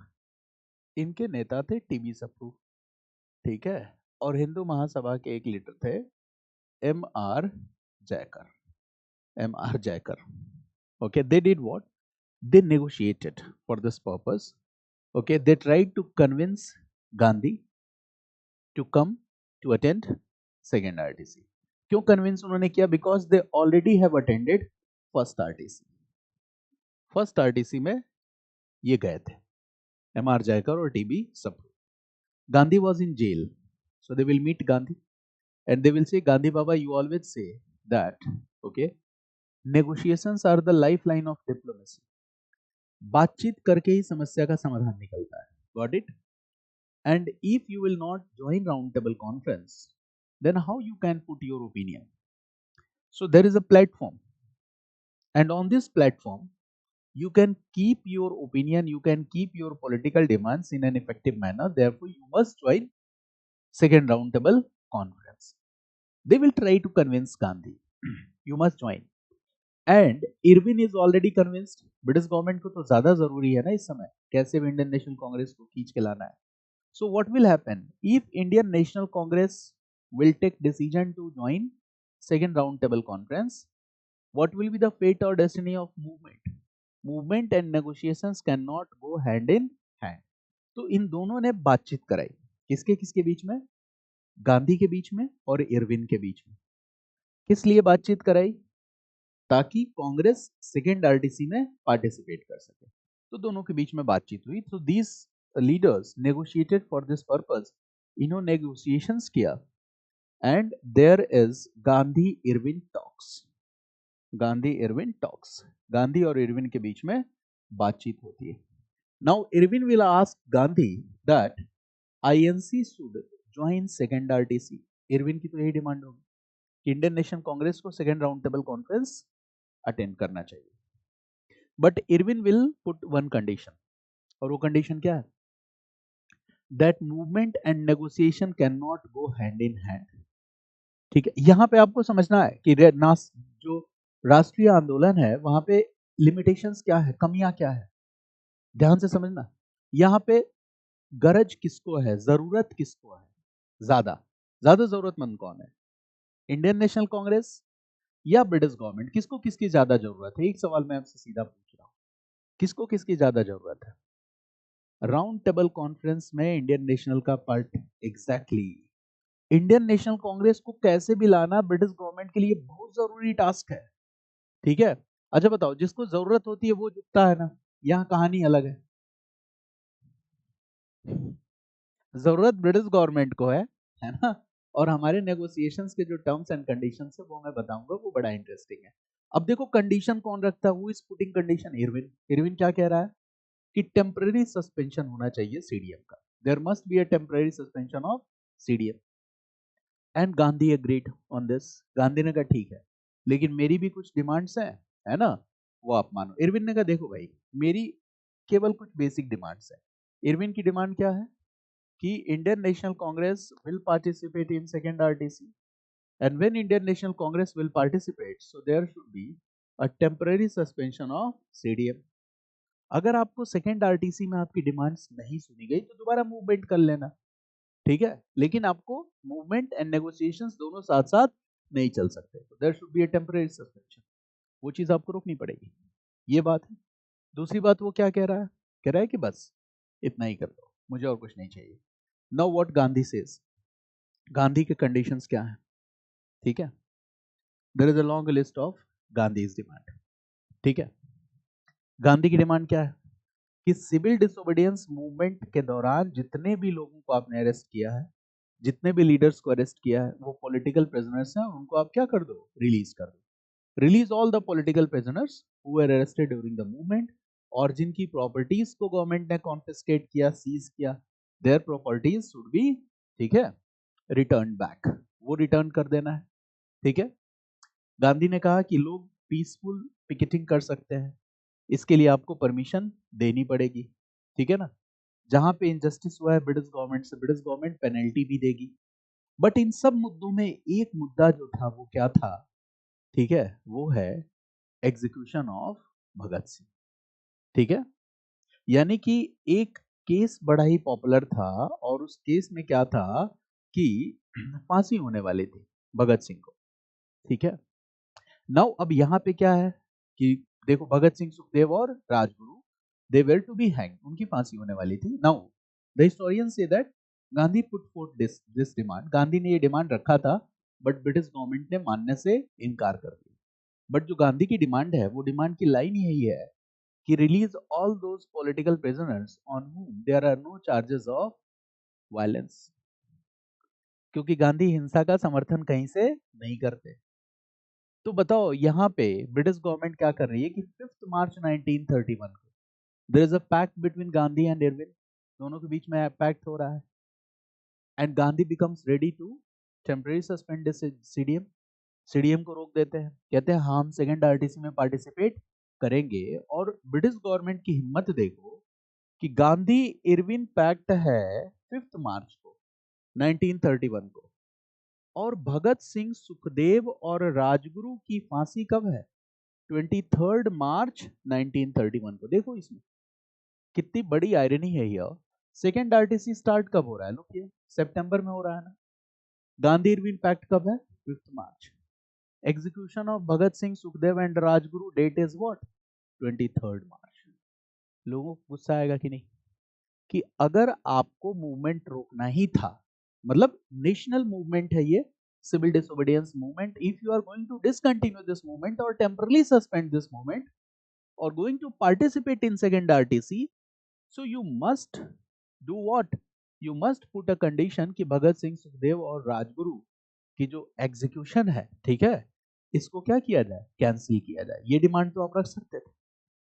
इनके नेता थे TB सप्रू, ठीक है. और हिंदू महासभा के एक लीडर थे MR Jayakar. MR Jayakar. Okay, they did what? They negotiated for this purpose. Okay, they tried to convince Gandhi to come to attend second RTC. क्यों convince उन्होंने किया? Because they already have attended first RTC. First RTC में ये गए थे MR जयकर और TB Sapru. Gandhi was in jail, so they will meet Gandhi and they will say, Gandhi Baba, you always say that, okay, negotiations are the lifeline of diplomacy. बातचीत करके ही समस्या का समाधान निकलता है. Got it? And if you will not join round table conference, then how you can put your opinion? So there is a platform, and on this platform you can keep your opinion, you can keep your political demands in an effective manner. Therefore you must join second round table conference. They will try to convince Gandhi, you must join. And Irwin is already convinced. British government को तो ज्यादा जरूरी है ना इस समय, कैसे भी इंडियन नेशनल कांग्रेस को खींच के लाना है. So what will happen if Indian National Congress will take decision to join second round table conference? What will be the fate or destiny of movement? Movement and negotiations cannot go hand in hand. तो इन दोनों ने बातचीत कराई, किसके किसके बीच में? गांधी के बीच में और इरविन के बीच में. किस लिए बातचीत कराई? ताकि कांग्रेस सेकेंड आरटीसी में पार्टिसिपेट कर सके. तो दोनों के बीच में बातचीत हुई. तो these leaders negotiated for this purpose. इन्होंने नेगोशिएशंस किया, and there is Gandhi Irwin talks. Gandhi Irwin talks, Gandhi और इरविन के बीच में बातचीत होती है. Now Irwin will ask Gandhi that INC should join second RTC. Irwin की तो यही डिमांड होगी कि इंडियन नेशनल कांग्रेस को second round table conference attend करना चाहिए. But Irwin will put one condition, और वो कंडीशन क्या है? That movement and negotiation can not go hand in hand. ठीक है, यहां पे आपको समझना है कि जो राष्ट्रीय आंदोलन है वहां पे लिमिटेशंस क्या है, कमियां क्या है, ध्यान से समझना. यहां पे गरज किसको है, जरूरत किसको है, ज्यादा ज्यादा जरूरतमंद कौन है? इंडियन नेशनल कांग्रेस या ब्रिटिश गवर्नमेंट? किसको किसकी ज्यादा जरूरत है? एक सवाल मैं आपसे सीधा पूछ रहा हूं, किसको किसकी ज्यादा जरूरत है? राउंड टेबल कॉन्फ्रेंस में इंडियन नेशनल का part, exactly. Indian national Congress को कैसे भी लाना ब्रिटिश गवर्नमेंट के लिए बहुत जरूरी टास्क है. ठीक है, अच्छा बताओ, जिसको जरूरत होती है वो जुटता है ना. यहाँ कहानी अलग है. जरूरत ब्रिटिश गवर्नमेंट को है ना. और हमारे नेगोशिएशंस के जो टर्म्स एंड कंडीशंस है वो मैं बताऊंगा, वो बड़ा इंटरेस्टिंग है. अब देखो कंडीशन कौन रखता है, who is putting condition? Irwin. Irwin क्या कह रहा है कि टेम्पररी सस्पेंशन होना चाहिए सीडीएम का. There must be a temporary suspension of CDM. And Gandhi agreed on this. Gandhi ने कहा ठीक है, लेकिन मेरी भी कुछ डिमांड्स हैं, है ना, वो आप मानो. इरविन ने कहा देखो भाई, मेरी केवल कुछ बेसिक डिमांड्स है. इरविन की डिमांड क्या है कि Indian national Congress will participate in second RTC, and when Indian national Congress will participate, so there should be a temporary suspension of CDM. अगर आपको सेकेंड आरटीसी में आपकी डिमांड्स नहीं सुनी गई तो दोबारा मूवमेंट कर लेना. ठीक है, लेकिन आपको मूवमेंट एंड नेगोशिएशंस दोनों साथ साथ नहीं चल सकते. तो there should be a temporary suspension. वो चीज आपको रोकनी पड़ेगी. ये बात है. दूसरी बात वो क्या कह रहा है? कह रहा है कि बस इतना ही कर दो, मुझे और कुछ नहीं चाहिए. Now what Gandhi says. Gandhi के कंडीशंस क्या हैं? ठीक है, there is a long list of Gandhi's demand. ठीक है, गांधी की डिमांड क्या है कि सिविल डिसोबीडियंस मूवमेंट के दौरान जितने भी लोगों को आपने अरेस्ट किया है, जितने भी लीडर्स को अरेस्ट किया है, वो पॉलिटिकल प्रिजनर्स हैं, उनको आप क्या कर दो? रिलीज कर दो. Release all the political prisoners who were arrested during the movement, और जिनकी प्रॉपर्टीज को गवर्नमेंट ने कॉन्फिस्केट किया, सीज किया, देयर प्रॉपर्टीज शुड बी, ठीक है, रिटर्न बैक. वो रिटर्न कर देना है. ठीक है, गांधी ने कहा कि लोग पीसफुल पिकेटिंग कर सकते हैं, इसके लिए आपको परमिशन देनी पड़ेगी. ठीक है ना. जहां पे इनजस्टिस हुआ है ब्रिटिश गवर्नमेंट से, ब्रिटिश गवर्नमेंट पेनल्टी भी देगी. बट इन सब मुद्दों में एक मुद्दा जो था वो क्या था? ठीक है, वो है एग्जीक्यूशन ऑफ भगत सिंह. ठीक है, यानी कि एक केस बड़ा ही पॉपुलर था, और उस केस में क्या था कि फांसी होने वाली थी भगत सिंह को. ठीक है, नाउ अब यहाँ पे क्या है कि देखो, भगत सिंह, सुखदेव और Rajguru, they were to be hanged, उनकी फांसी होने वाली थी. Now the historian say that Gandhi put fourth this demand. Gandhi ने ये डिमांड रखा था, बट ब्रिटिश गवर्नमेंट ने मानने से इनकार कर दिया. बट जो गांधी की डिमांड है, वो डिमांड की लाइन यही है कि release all those political prisoners on whom there are no charges of violence. क्योंकि गांधी हिंसा का समर्थन कहीं से नहीं करते। तो बताओ यहाँ पे ब्रिटिश गवर्नमेंट क्या कर रही है कि 5 मार्च 1931 को there is a pact between Gandhi and Irwin, दोनों के बीच में पैक्ट हो रहा है, and Gandhi becomes ready to temporary suspend this CDM. CDM को रोक देते हैं, कहते हैं हम सेकेंड आरटीसी में पार्टिसिपेट करेंगे। और ब्रिटिश गवर्नमेंट की हिम्मत देखो कि गांधी इरविन पैक्ट है 5 मार्च को 1931 को, और भगत सिंह, सुखदेव और राजगुरु की फांसी कब है? 23 मार्च 1931 को। देखो इसमें कितनी बड़ी आयरनी है यह। सेकेंड आरटीसी स्टार्ट कब हो रहा है? लोग ये सितंबर में हो रहा है ना। गांधी इरविन पैक्ट कब है? 5 March. Execution of Bhagat Singh, Sukhdev and Rajguru date is what? 23 March. लोगों को गुस्सा आएगा कि नहीं कि अगर आपको मूवमेंट रोकना ही था, मतलब नेशनल मूवमेंट है ये, civil disobedience movement, if you are going to discontinue this movement और टेम्परली सस्पेंड दिस मूवमेंट और going to participate in second RTC, so you must do what? You must put a condition कि भगत सिंह, सुखदेव और राजगुरु की जो एग्जीक्यूशन है, ठीक है, इसको क्या किया जाए? कैंसिल किया जाए। ये डिमांड तो आप रख सकते थे।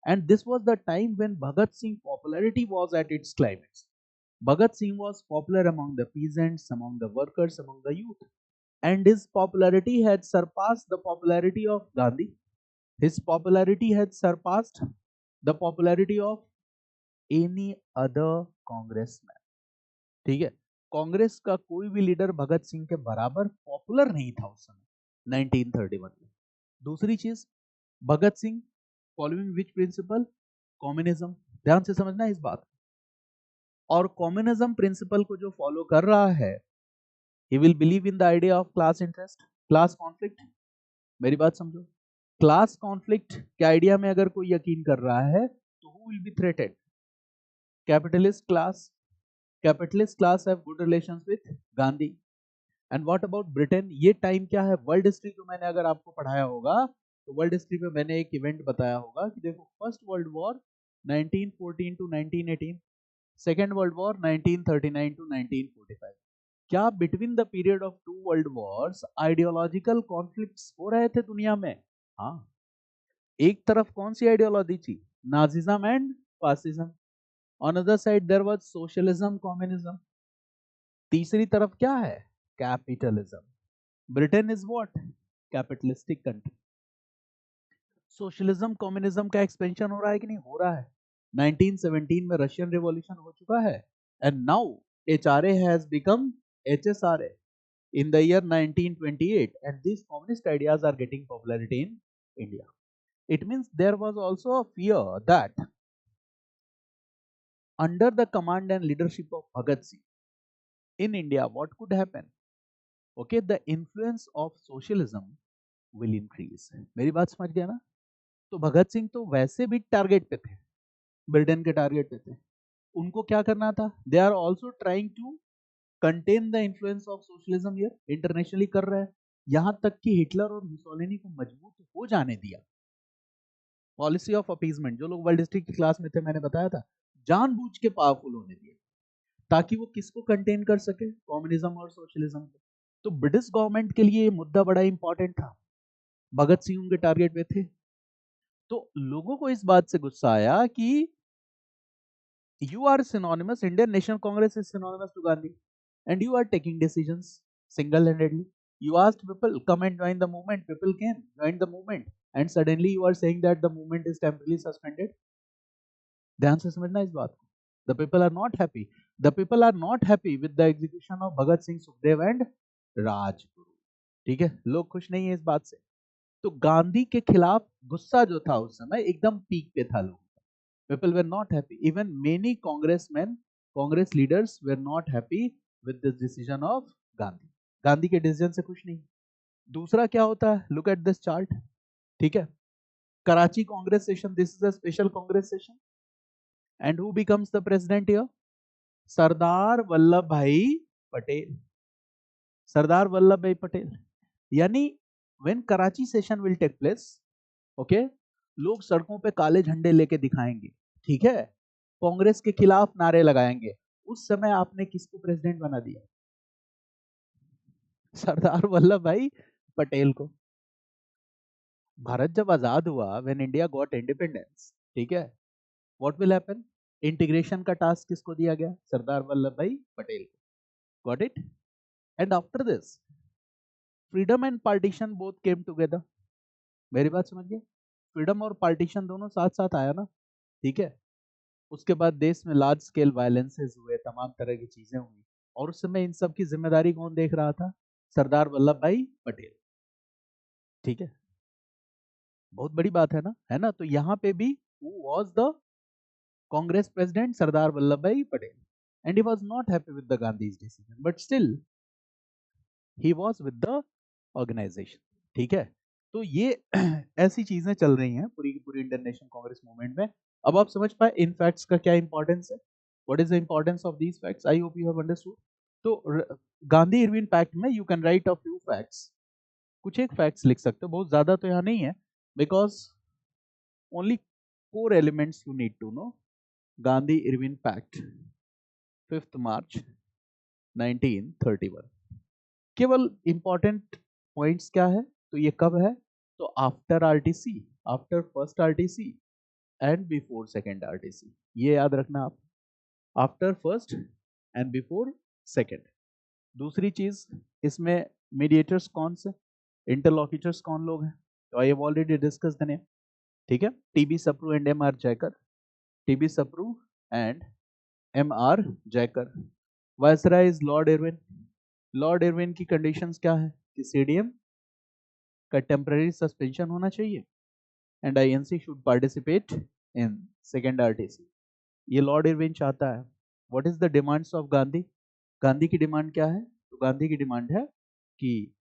And this was the time when Bhagat Singh popularity was at its climax. Bhagat Singh was popular among the peasants, among the workers, among the youth, and his popularity had surpassed the popularity of Gandhi. His popularity had surpassed the popularity of any other congressman. ठीक है, कांग्रेस का कोई भी लीडर भगत सिंह के बराबर पॉपुलर नहीं था उस समय 1931 में। दूसरी चीज, Bhagat Singh following which principle? Communism. ध्यान से समझना इस बात। और कम्युनिज्म प्रिंसिपल को जो फॉलो कर रहा है, he will believe in the idea of class interest, class conflict. मेरी बात समझो, क्लास कॉन्फ्लिक्ट के आइडिया में अगर कोई यकीन कर रहा है तो who will B threatened? Capitalist class. Capitalist class have good relations with Gandhi. And what about Britain? ये टाइम क्या है? वर्ल्ड हिस्ट्री जो मैंने अगर आपको पढ़ाया होगा तो वर्ल्ड हिस्ट्री में मैंने एक इवेंट बताया होगा कि देखो, first world war 1914 to 1918, second world war 1939 to 1945। क्या between the period of two world wars ideological conflicts हो रहे थे दुनिया में? हाँ। एक तरफ कौन सी आइडियोलॉजी थी? Nazism and fascism. On other side there was socialism, communism. तीसरी तरफ क्या है? Capitalism. Britain is what? Capitalistic country. Socialism, communism का एक्सपेंशन हो रहा है कि नहीं? हो रहा है। 1917 में रशियन रिवॉल्यूशन हो चुका है, and now HRA has become HSRA in the year 1928, and these communist ideas are getting popularity in India. It means there was also a fear that under the command and leadership of Bhagat Singh in India, what could happen? Okay, the influence of socialism will increase. मेरी बात समझ गया ना? तो भगत सिंह तो वैसे भी टारगेट पे थे, ब्रिटेन के टारगेट पे थे। उनको क्या करना था? They are also trying to contain the influence of socialism here, internationally कर रहे हैं। यहां तक कि हिटलर और मुसोलिनी को मजबूत हो जाने दिया। पॉलिसी ऑफ अपीजमेंट, जो लोग वर्ल्ड हिस्ट्री की क्लास में थे, मैंने बताया था, जानबूझ के पावरफुल होने दिए ताकि वो किसको कंटेन कर सके? कम्युनिज्म और सोशलिज्म को। तो ब्रिटिश गवर्नमेंट के लिए ये मुद्दा बड़ा इंपॉर्टेंट था। भगत सिंह उनके टारगेट पे थे। तो लोगों को इस बात से गुस्सा आया कि you are synonymous, Indian National Congress is synonymous to Gandhi, and you are taking decisions single-handedly. You asked people, come and join the movement. People came, joined the movement, and suddenly you are saying that the movement is temporarily suspended. ध्यान से समझना इस बात को। The people are not happy. The people are not happy with the execution of Bhagat Singh, Sukhdev and Rajguru. ठीक है, लोग खुश नहीं है इस बात से। तो गांधी के खिलाफ गुस्सा जो था उस समय एकदम पीक पे था लोग। People were not happy. Even many congressmen, Congress leaders were not happy with this decision of Gandhi. Gandhi के डिसीजन से खुश नहीं। दूसरा क्या होता है? Look at this chart. ठीक है, Karachi Congress session, this is a special Congress session, and who becomes the president here? Sardar Vallabh Bhai Patel. Sardar Vallabh Bhai Patel. यानी when Karachi session will take place, okay, लोग सड़कों पे काले झंडे लेके दिखाएंगे, ठीक है, कांग्रेस के खिलाफ नारे लगाएंगे। उस समय आपने किसको प्रेसिडेंट बना दिया? सरदार वल्लभ भाई पटेल को। भारत जब आजाद हुआ, व्हेन इंडिया गॉट इंडिपेंडेंस, ठीक है, व्हाट विल हैपन? इंटीग्रेशन का टास्क किसको दिया गया? सरदार वल्लभ भाई पटेल को। Got it? And after this freedom and partition both came together. मेरी बात समझिए, फ्रीडम और पार्टीशन दोनों साथ साथ आया ना, ठीक है। उसके बाद देश में लार्ज स्केल वायलेंसेस हुए, तमाम तरह की चीजें हुई, और उस समय इन सब की जिम्मेदारी कौन देख रहा था? सरदार वल्लभ भाई पटेल, ठीक है। बहुत बड़ी बात है ना? तो यहाँ पे भी who was the Congress president? Sardar Vallabhbhai Patel, and he was not happy with the Gandhi's decision, but still he was with the organization, ठीक है। तो ये ऐसी चीजें चल रही हैं पूरी की पूरी इंटरनेशनल कांग्रेस मूवमेंट में। अब आप समझ पाए इन फैक्ट्स का क्या इंपॉर्टेंस है, what is the importance of these facts. I hope you have understood. तो गांधी इरविन पैक्ट में you can right a few facts, कुछ एक फैक्ट्स लिख सकते हो, बहुत ज्यादा तो यहाँ नहीं है, because only 4 elements you need to know. Gandhi-Irwin Pact, 5th March 1931। केवल इंपॉर्टेंट पॉइंट्स क्या है? तो ये कब है? तो after RTC, after first RTC and before second RTC, ये याद रखना आप, after first and before second. दूसरी चीज, इसमें मीडिएटर्स कौन से, इंटरलॉक्यूटर्स कौन लोग हैं? तो I have already discuss the name, ठीक है। T B Sapru and M R Jayakar, T B Sapru and M R Jayakar. Viceroy is Lord Irwin. Lord Irwin की कंडीशंस क्या है? कि सीडीएम का टेम्पररी सस्पेंशन होना चाहिए and INC should participate in second RTC. ये लॉर्ड इरविन चाहता है। What is the demands of Gandhi? Gandhi की डिमांड क्या है? तो गांधी की डिमांड है कि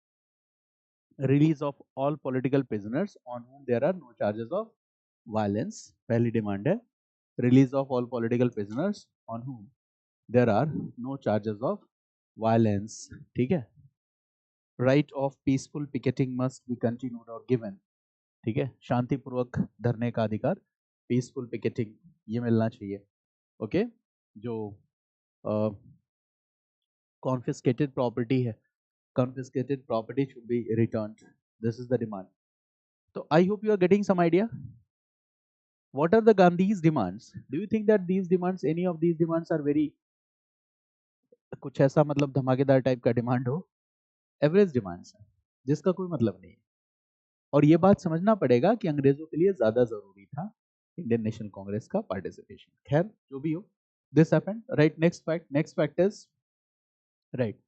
release of all political prisoners on whom there are no charges of violence। पहली डिमांड है release of all political prisoners on whom there are no charges of violence, ठीक है। Right of peaceful picketing must be continued और गिवन, ठीक है। शांतिपूर्वक धरने का अधिकार, पीसफुल पिकेटिंग, ये मिलना चाहिए, ओके। जो कॉन्फिस्केटेड प्रॉपर्टी है, confiscated property should be returned, this is the demand. तो I hope you are getting some idea what are the Gandhi's demands. Do you think that these demands, any of these demands are very कुछ ऐसा मतलब धमाकेदार टाइप का डिमांड हो? एवरेज डिमांड्स है जिसका कोई मतलब नहीं है। और ये बात समझना पड़ेगा कि अंग्रेजों के लिए ज्यादा जरूरी था इंडियन नेशनल कांग्रेस का पार्टिसिपेशन। खैर जो भी हो, this happened, right. Next fact is right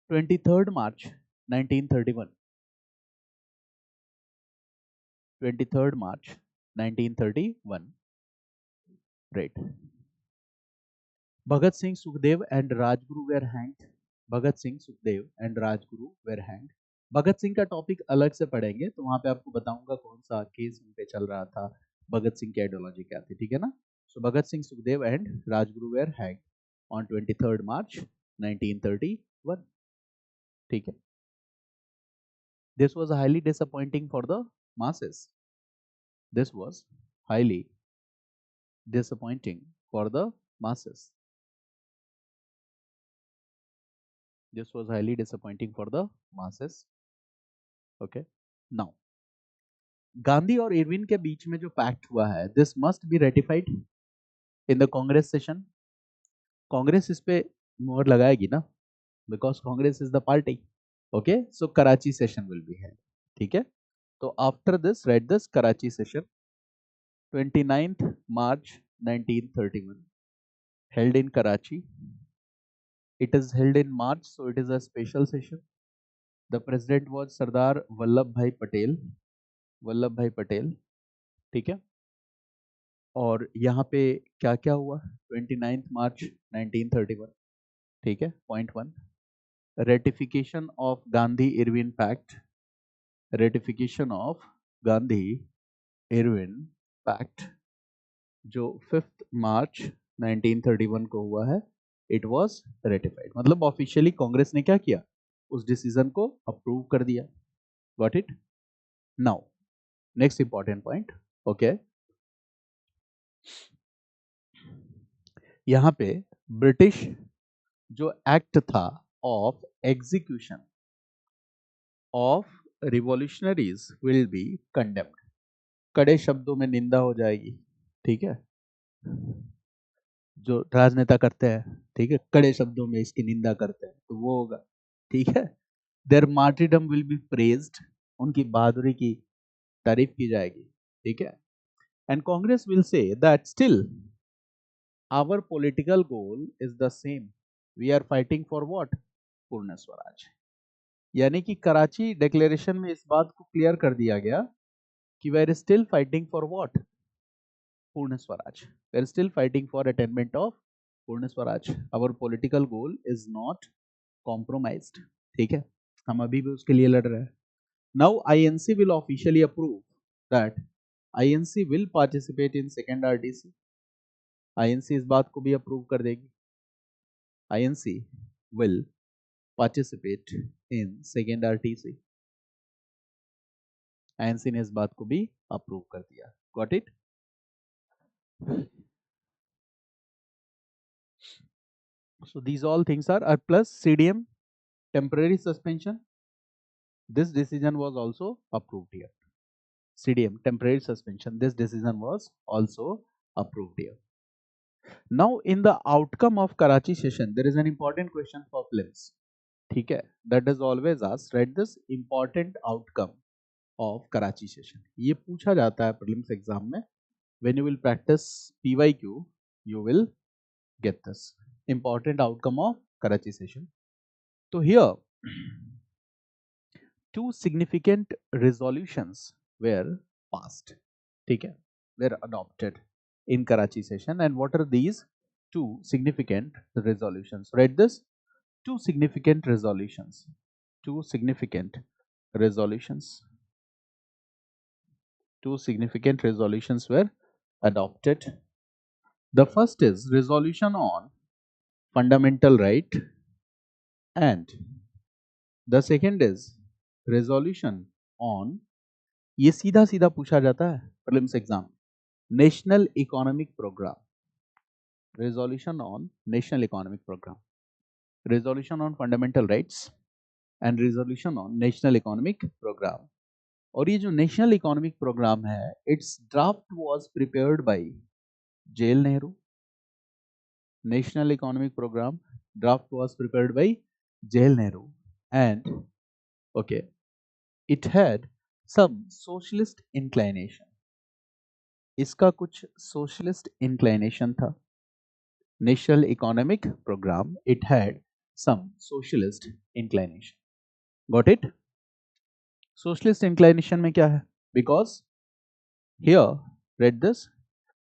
23rd March 1931, 23rd March 1931, right. Bhagat Singh, Sukhdev and Rajguru were hanged. Bhagat Singh, Sukhdev and Rajguru were hanged. Bhagat Singh का टॉपिक अलग से पढ़ेंगे, तो वहां पे आपको बताऊंगा कौन सा केस उन पे चल रहा था, भगत सिंह की आइडियोलॉजी क्या थी, ठीक है ना। So Bhagat Singh, Sukhdev and Rajguru were hanged on 23rd March 1931, ठीक है। This was highly disappointing for the masses. This was highly disappointing for the masses. This was highly disappointing for the masses. Okay. Now, Gandhi और इरविन के बीच में जो पैक्ट हुआ है, this must be ratified in the Congress session. Congress इस पे मोहर लगाएगी ना, because Congress is the party, okay. So Karachi session will be held, ठीक है। तो after this right this Karachi session 29th March 1931 held in Karachi. It is held in March, so it is a special session. The president was Sardar Vallabhbhai Patel, Vallabhbhai Patel, ठीक है। और यहाँ पे क्या क्या हुआ 29th March 1931, ठीक है। Point 1, ratification of Gandhi Irwin pact, ratification of Gandhi Irwin pact जो 5th March 1931 को हुआ है, इट वाज रेटिफाइड। मतलब ऑफिशियली कांग्रेस ने क्या किया, उस डिसीजन को अप्रूव कर दिया। Got it? Now next important point, okay. यहाँ पे ब्रिटिश जो एक्ट था of execution, of revolutionaries will be condemned. कड़े शब्दों में निंदा हो जाएगी, ठीक है, जो राजनेता करते हैं, ठीक है, कड़े शब्दों में इसकी निंदा करते हैं, तो वो होगा, ठीक है। Their martyrdom will be praised, उनकी बहादुरी की तारीफ की जाएगी, ठीक है। And Congress will say that still our political goal is the same, we are fighting for what, Purna Swaraj. यानी कि कराची डिक्लेरेशन में इस बात को क्लियर कर दिया गया कि we are still fighting for what, Purna Swaraj, we are still fighting for attainment of Purna Swaraj, our political goal is not compromised, ठीक है, हम अभी भी उसके लिए लड़ रहे हैं। Now INC will officially approve that INC will participate in second RTC, INC इस बात को भी अप्रूव कर देगी, INC will participate in second RTC, INC ने इस बात को भी अप्रूव कर दिया, got it. So these all things are plus CDM temporary suspension, this decision was also approved here, CDM temporary suspension, this decision was also approved here. Now in the outcome of Karachi session there is an important question for prelims, ठीक है, that is always asked, write this important outcome of Karachi session, ये पूछा जाता है prelims exam में, when you will practice PYQ you will get this important outcome of Karachi session. So here two significant resolutions were passed, ठीक है, were adopted in Karachi session, and what are these two significant resolutions? Write this, two significant resolutions, two significant resolutions, two significant resolutions were adopted. The first is resolution on fundamental right, and the second is resolution on, ये सीधा सीधा पूछा जाता है prelims exam, national economic program, resolution on national economic program, resolution on fundamental rights and resolution on national economic program. और ये जो नेशनल इकोनॉमिक प्रोग्राम है, its draft was prepared by J L Nehru, national economic program draft was prepared by J L Nehru, and okay it had some socialist inclination, इसका कुछ सोशलिस्ट इंक्लाइनेशन था, national economic program it had some socialist inclination, got it. Socialist inclination में क्या है, because here read this,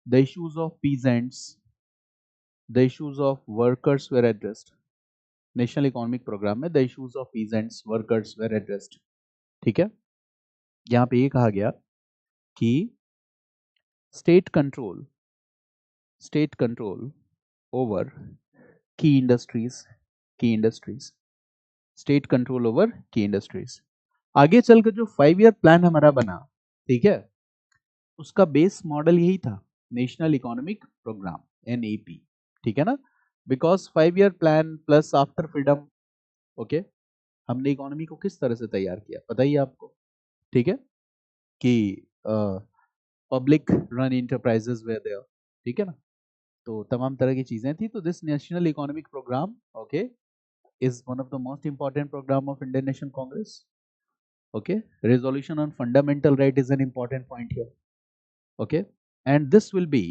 the issues of peasants, the issues of workers were addressed, national economic programme में the issues of peasants workers were addressed, ठीक है। यहां पे ये कहा गया कि स्टेट कंट्रोल ओवर की इंडस्ट्रीज, स्टेट कंट्रोल ओवर की इंडस्ट्रीज। आगे चलकर जो 5 ईयर प्लान हमारा बना, ठीक है, उसका बेस मॉडल यही था, नेशनल इकोनॉमिक प्रोग्राम NEP, ठीक है ना, because 5 year plan plus after freedom, okay, हमने इकोनॉमी को किस तरह से तैयार किया पता ही आपको, ठीक है, कि public run enterprises were there, ठीक है ना, तो तमाम तरह की चीजें थी। तो this national economic program okay is one of the most important program of Indian Nation Congress, okay, resolution on fundamental right is an important point here, okay, and this will be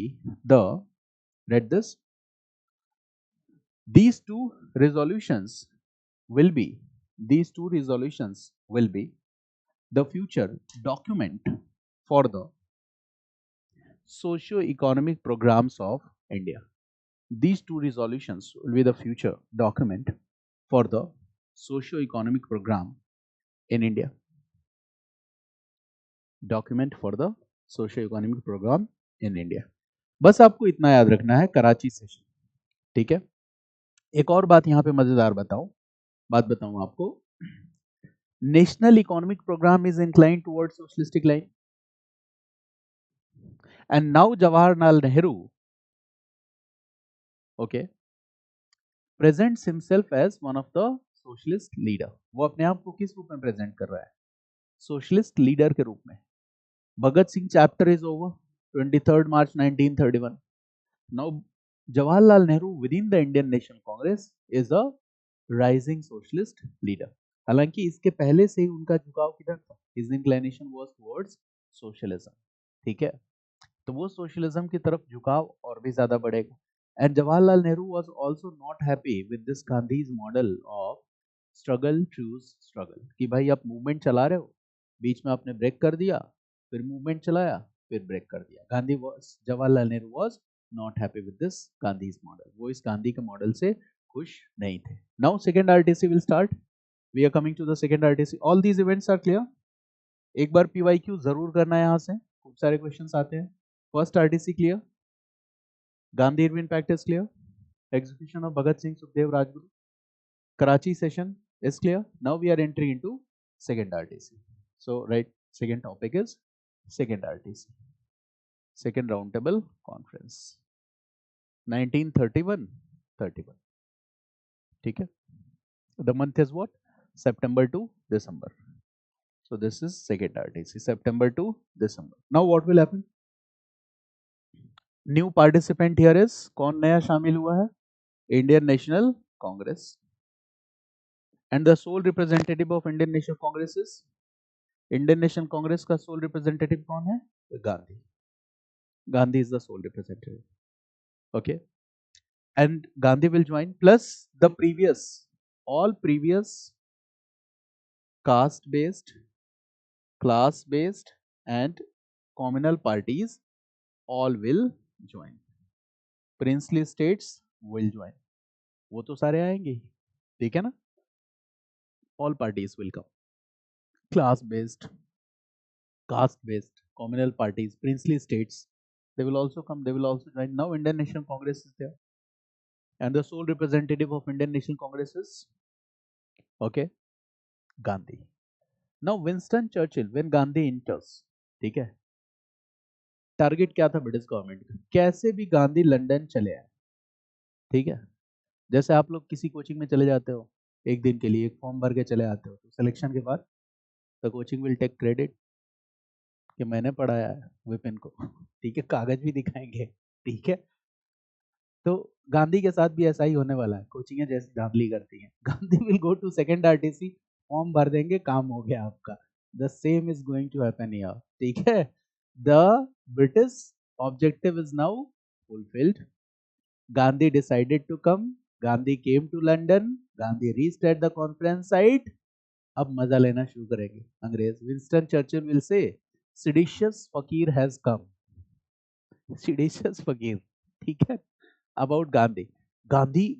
the, read this, these two resolutions will be, the future document for the socio-economic programs of India. These two resolutions will be the future document for the socio-economic program in India. Document for the socio-economic program in India. बस आपको इतना याद रखना है कराची सेशन, ठीक है। एक और बात यहाँ पे मजेदार बात बताऊं आपको, national economic programme is inclined towards socialistic line, and now Jawaharlal Nehru okay presents himself as one of the socialist leader. वो अपने आप को किस रूप में प्रेजेंट कर रहा है? सोशलिस्ट लीडर के रूप में। Bhagat Singh chapter is over 23rd March 1931. Now Jawaharlal Nehru within the Indian National Congress is a rising socialist leader. हालांकि इसके पहले से ही उनका झुकाव किधर था? His inclination was towards socialism. ठीक है, तो वो सोशलिज्म की तरफ झुकाव और भी ज्यादा बढ़ेगा। And Jawaharlal Nehru was also not happy with this Gandhi's model of struggle choose struggle, कि भाई आप मूवमेंट चला रहे हो, बीच में आपने ब्रेक कर दिया, फिर मूवमेंट चलाया, फिर ब्रेक कर दिया। Jawaharlal Nehru was not happy with this Gandhi's model. वो इस गांधी के मॉडल से खुश नहीं थे। Now second RTC will start. We are coming to the second RTC. All these events are clear? एक बार पीवाईक्यू जरूर करना है, यहां से खूब सारे क्वेश्चंस आते हैं। First RTC clear, Gandhi-Irwin Pact is clear, execution of Bhagat Singh, Sukhdev, Rajguru, Karachi session is clear. Now we are entering into second RTC. So right, second topic is second RTC, second roundtable conference, 1931. ठीक है, the month is what? September to December. So this is second RTC, September to December. Now what will happen? New participant here is, कौन नया शामिल हुआ है? Indian national Congress. And the soul representative of Indian national Congress is, Indian national Congress का सोल रिप्रेजेंटेटिव कौन है? Gandhi. Gandhi is the soul representative, okay. And Gandhi will join, plus the previous, all previous caste based, class based and communal parties all will join. Princely states will join. वो तो सारे आएंगे, ठीक है ना? All parties will come. Class based, caste based, communal parties, princely states, they will also come, they will also join. Now Indian National Congress is there, and the sole representative of Indian National Congress is, okay, Gandhi. Now Winston Churchill, when Gandhi enters, ठीक है, टारगेट क्या था ब्रिटिश गवर्नमेंट का? कैसे भी गांधी लंदन चले आए, ठीक है। जैसे आप लोग किसी कोचिंग में चले जाते हो एक दिन के लिए, एक फॉर्म भर के चले आते हो, तो सिलेक्शन के बाद the coaching will take credit कि मैंने पढ़ाया है विपिन को, ठीक है, कागज भी दिखाएंगे, ठीक है। तो गांधी के साथ भी ऐसा ही होने वाला है, कोचिंग जैसे धांधली करती हैं। Gandhi will go to second RTC, form भर देंगे, काम हो गया आपका। The same is going to happen here, ठीक है। The British objective is now fulfilled. Gandhi decided to come. Gandhi came to London. Gandhi reached at the conference site. अब मजा लेना शुरू करेंगे अंग्रेज। Winston Churchill will say, seditious फकीर has come. seditious फकीर, ठीक है। अबाउट गांधी,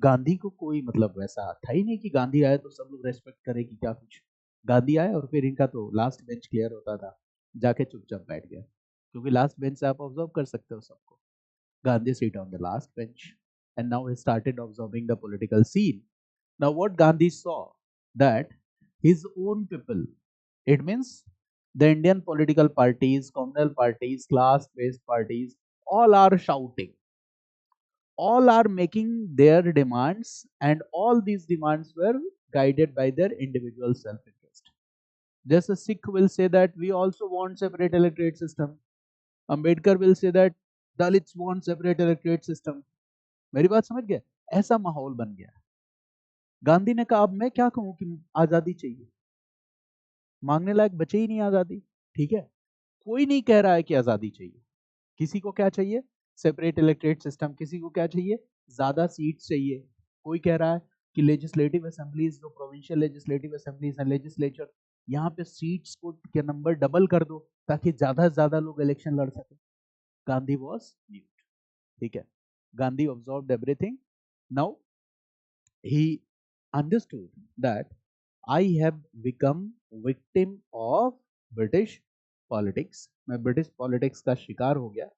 गांधी को कोई मतलब वैसा था ही नहीं कि गांधी आए तो सब लोग रेस्पेक्ट करे कि क्या कुछ। गांधी आए और फिर इनका तो लास्ट बेंच क्लियर होता था, जाके चुपचाप बैठ गया, क्योंकि लास्ट बेंच से आप ऑब्जर्व कर सकते हो सबको। Gandhi sit on the last bench, and now he started observing the political scene. Now what Gandhi saw, that his own people, it means the Indian political parties, communal parties, class-based parties, all are shouting, all are making their demands, and all these demands were guided by their individual self-interest. Just a Sikh will say that we also want separate electorate system. Ambedkar will say that Dalits want separate electorate system. मेरी बात समझ गए? ऐसा माहौल बन गया। गांधी ने कहा अब मैं क्या कहूं कि आजादी चाहिए, मांगने लायक बचे ही नहीं आजादी, ठीक है। कोई नहीं कह रहा है कि आजादी चाहिए। किसी को क्या चाहिए? Separate electorate system. किसी को क्या चाहिए? ज्यादा सीट्स चाहिए। कोई कह रहा है कि लेजिस्लेटिव असेंबलीज, जो provincial legislative assemblies and legislature, यहाँ पे सीट्स को के नंबर डबल कर दो ताकि ज्यादा से ज्यादा लोग इलेक्शन लड़ सके। गांधी वॉज म्यूट, ठीक है। Gandhi observed everything. Now he understood that I have become victim of British politics. मैं British politics का शिकार हो गया।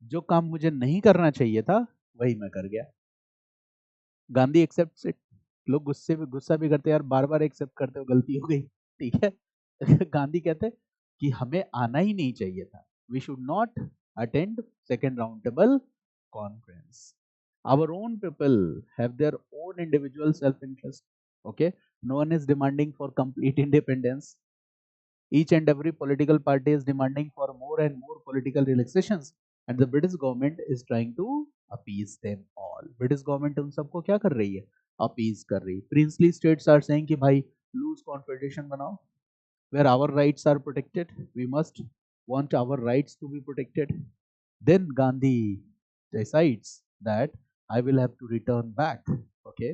जो काम मुझे नहीं करना चाहिए था वही मैं कर गया। Gandhi accepts it. लोग गुस्सा भी करते हैं, यार बार बार एक्सेप्ट करते हो, गलती हो गई, ठीक है। गांधी कहते कि हमें आना ही नहीं चाहिए था, we should not attend second round table conference. Our own people have their own individual self-interest. Okay. No one is demanding for complete independence. Each and every political party is demanding for more and more political relaxations, and the British government is trying to appease them all. British government उन सबको क्या कर रही है? Appease कर रही है. Princely states are saying कि भाई loose confederation बनाओ, where our rights are protected. We must want our rights to be protected. Then Gandhi decides that I will have to return back. Okay,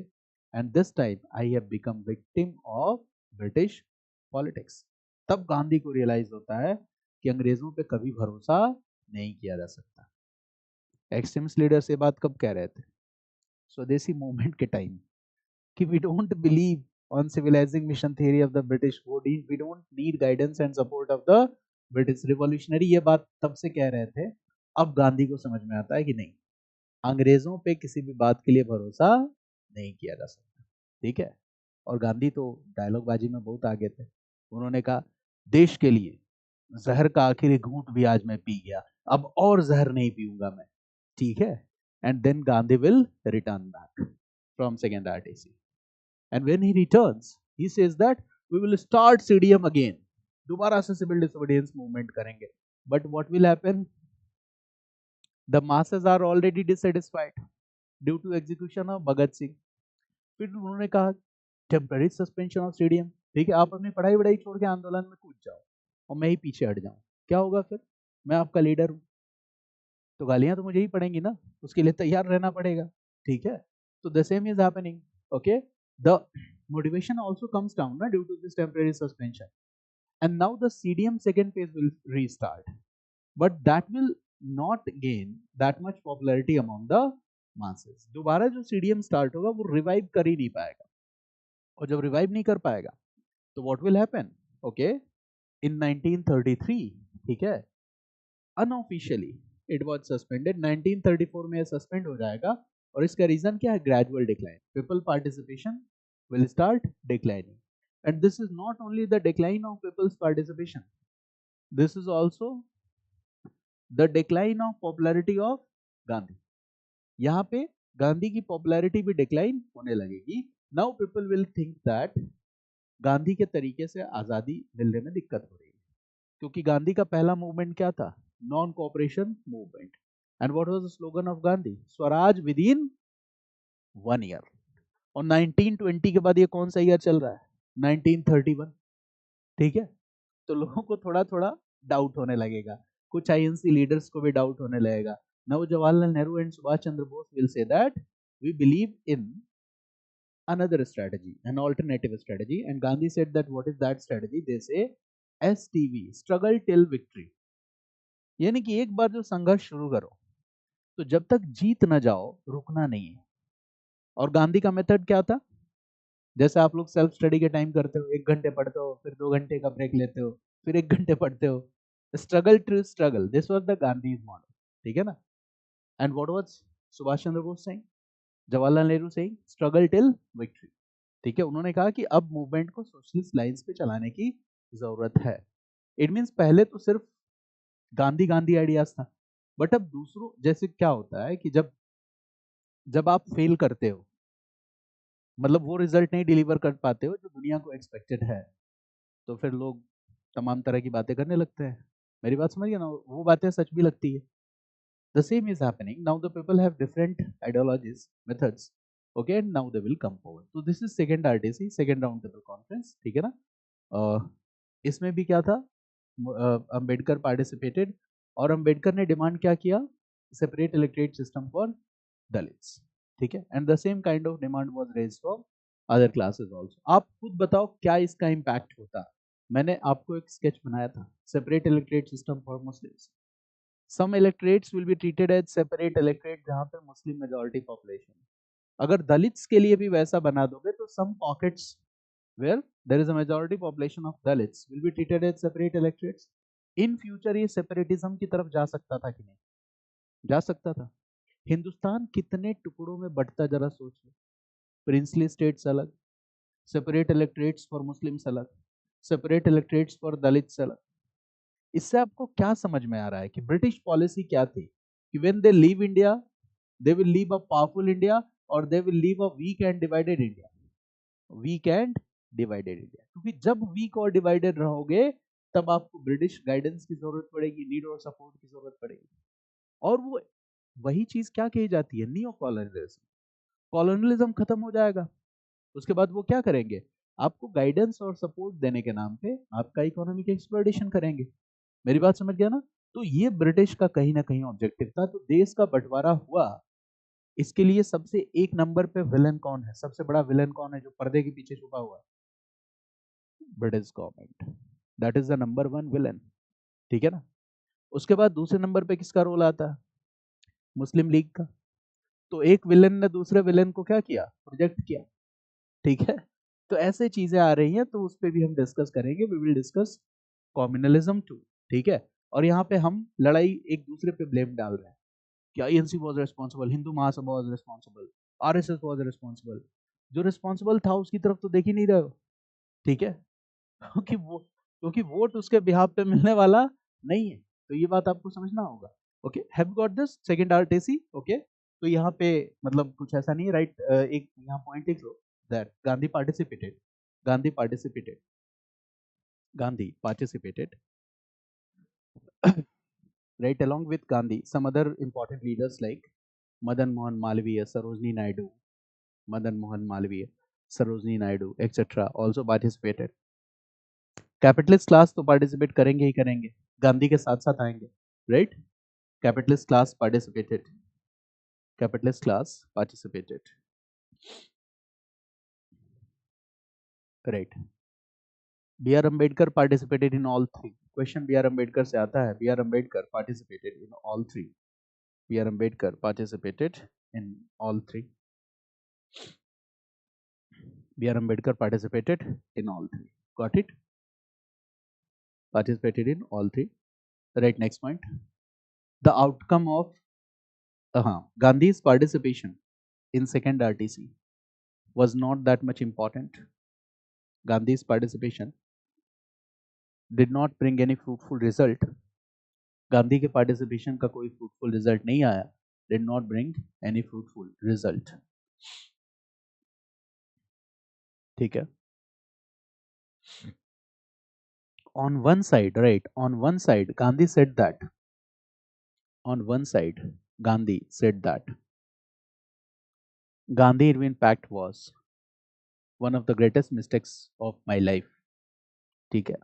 and this time I have become victim of British politics. तब गांधी को रियलाइज होता है कि अंग्रेजों पे कभी भरोसा नहीं किया जा सकता. एक्सट्रीमिस्ट लीडर्स ये बात कब कह रहे थे? स्वदेशी मूवमेंट के टाइम कि we don't believe on civilizing mission theory of the British. We don't need guidance and support of the British revolutionary. ये बात तब से कह रहे थे. अब गांधी को समझ में आता है कि नहीं, अंग्रेजों पे किसी भी बात के लिए भरोसा नहीं किया जा सकता. ठीक है. और गांधी तो डायलॉग बाजी में बहुत आगे थे. उन्होंने कहा देश के लिए जहर का आखिरी घूंट भी आज मैं पी गया, अब और जहर नहीं पीऊंगा मैं. ठीक है. And then Gandhi will return back from second RTC. And when he returns, he says that we will start CDM again. दोबारा से सिविल डिसोबीडियंस मूवमेंट करेंगे. But what will happen? The masses are already dissatisfied due to execution of Bhagat Singh. फिर उन्होंने कहा टेम्पररी सस्पेंशन ऑफ CDM. ठीक है, आप अपनी पढ़ाई वढ़ाई छोड़ के आंदोलन में कूद जाओ और मैं ही पीछे हट जाऊं. क्या होगा फिर? मैं आपका लीडर हूं तो गालियां तो मुझे ही पड़ेंगी ना, उसके लिए तैयार रहना पड़ेगा. ठीक है. तो the same is happening. Okay. The motivation also comes down due to this temporary suspension, and now the CDM second phase will restart, but that will not gain that much popularity among the masses. दोबारा जो CDM start होगा वो revive कर ही नहीं पाएगा, और जब revive नहीं कर पाएगा तो what will happen? Okay, in 1933, ठीक है, unofficially it was suspended. 1934 में suspend हो जाएगा, और इसका रीजन क्या है? Gradual decline. People participation will start declining, and this is not only the decline of people's participation, this is also the decline of popularity of Gandhi. यहाँ पे गांधी की पॉपुलैरिटी भी डिक्लाइन होने लगेगी. Now people will think that Gandhi के तरीके से आजादी मिलने में दिक्कत हो रही है, क्योंकि गांधी का पहला मूवमेंट क्या था? Non cooperation movement. And what was the slogan of Gandhi? Swaraj with in 1 year. और 1920 के बाद ये कौन सा ईयर चल रहा है? 1931. ठीक है. तो लोगों को थोड़ा थोड़ा डाउट होने लगेगा, कुछ आईएनसी लीडर्स को भी डाउट होने लगेगा. Now Jawaharlal Nehru and Subhash Chandra Bose will say that we believe in another strategy, an alternative strategy, and Gandhi said that what is that strategy? They say STV, struggle till victory. यानी कि एक बार जो संघर्ष शुरू करो तो जब तक जीत न जाओ रुकना नहीं है. और गांधी का मेथड क्या था? जैसे आप लोग सेल्फ स्टडी के टाइम करते हो, 1 घंटे पढ़ते हो, फिर 2 घंटे का ब्रेक लेते हो, फिर 1 घंटे पढ़ते हो. Struggle to struggle, this was the Gandhi's model. ठीक है ना. And what was Subhash Chandra Bose saying? Jawaharlal Nehru saying struggle till victory. ठीक है. उन्होंने कहा कि अब मूवमेंट को सोशलिस्ट लाइंस पे चलाने की जरूरत है. इट मींस पहले तो सिर्फ गांधी गांधी आइडियाज था, बट अब दूसरों जैसे क्या होता है कि जब जब आप फेल करते हो, मतलब वो रिजल्ट नहीं डिलीवर कर पाते हो जो दुनिया को एक्सपेक्टेड है, तो फिर लोग तमाम तरह की बातें करने लगते हैं. मेरी बात समझिए ना, वो बातें सच भी लगती है. The same is happening now. The people have different ideologies, methods. Okay, and now they will come forward. So this is second RTC, second round table conference. ठीक है ना. इसमें भी क्या था? अंबेडकर पार्टिसिपेटेड, और अंबेडकर ने डिमांड क्या किया? Separate electorate system for Dalits. ठीक है. And the same kind of demand was raised from other classes also. आप खुद बताओ क्या इसका इम्पैक्ट होता? मैंने आपको एक स्केच बनाया था, separate electorate system for Muslims. Some electorates will be treated as separate electorate जहाँ पे मुस्लिम मेजॉरिटी पॉपुलेशन. अगर दलित्स के लिए भी वैसा बना दोगे तो some pockets where there is a majority population of Dalits will be treated as separate electorates. In future ये separatism की तरफ जा सकता था कि नहीं? जा सकता था. हिंदुस्तान कितने टुकड़ों में बढ़ता जरा सोचो. प्रिंसली स्टेट्स अलग, सेपरेट इलेक्टरेट्स फॉर मुस्लिम्स अलग, सेपरेट इलेक्टरेट्स फॉर दलित्स अलग. इससे आपको क्या समझ में आ रहा है कि ब्रिटिश पॉलिसी क्या थी? कि when they leave India they will leave a powerful India और they will leave a weak and divided India. Weak and divided India, क्योंकि जब वीक और डिवाइडेड रहोगे तब आपको ब्रिटिश गाइडेंस की जरूरत पड़ेगी, नीड और सपोर्ट की जरूरत पड़ेगी। और वो वही चीज क्या कही जाती है, नियो कॉलोनियलिज्म। कॉलोनियलिज्म खत्म हो जाएगा, उसके बाद वो क्या करेंगे, आपको गाइडेंस और सपोर्ट देने के नाम पे आपका इकोनॉमिक एक्सप्लॉयटेशन करेंगे। मेरी बात समझ गया ना? तो ये ब्रिटिश का कहीं ना कहीं ऑब्जेक्टिव था। तो देश का बंटवारा हुआ, इसके लिए सबसे एक नंबर पे विलन कौन है, सबसे बड़ा विलन कौन है जो पर्दे के पीछे छुपा हुआ है? British government, that is the number one villain. ठीक है ना? उसके बाद दूसरे नंबर पे किसका रोल आता है? मुस्लिम लीग का। तो एक विलन ने दूसरे विलन को क्या किया, प्रोजेक्ट किया। ठीक है? तो ऐसे चीजें आ रही हैं, तो उस पर भी हम डिस्कस करेंगे। We will discuss communalism too. ठीक है? और यहाँ पे हम लड़ाई एक दूसरे पे ब्लेम डाल रहे हैं कि INC was responsible, Hindu Mahasabha was responsible, RSS was responsible. जो रिस्पांसिबल था उसकी तरफ तो देख ही नहीं रहे हो। ठीक है? क्योंकि वोट उसके बिहाफ पे मिलने वाला नहीं है। तो ये बात आपको समझना होगा। Okay, have got this second RTC? Okay, तो यहाँ पे मतलब कुछ ऐसा नहीं है, राइट? एक यहाँ पॉइंट लिख लो, that Gandhi participated right along with Gandhi some other important leaders like Madan Mohan Malviya, Sarojini Naidu, etc. also participated. Capitalist class तो पार्टिसिपेट करेंगे ही करेंगे, गांधी के साथ साथ आएंगे, right? Capitalist class participated, right? B R Ambedkar participated in all three. Question B R Ambedkar से आता है, B R Ambedkar participated in all three, B R Ambedkar participated in all three, B R Ambedkar participated in all three, got it? participated in all three, right? Next point, the outcome of Gandhi's participation in second RTC was not that much important. Gandhi's participation did not bring any fruitful result. Gandhi के पार्टिसिपेशन का कोई फ्रूटफुल रिजल्ट नहीं आया, did not bring any fruitful result. ठीक है? On one side, right, on one side Gandhi said that, Gandhi-Irwin Pact was one of the greatest mistakes of my life. ठीक है?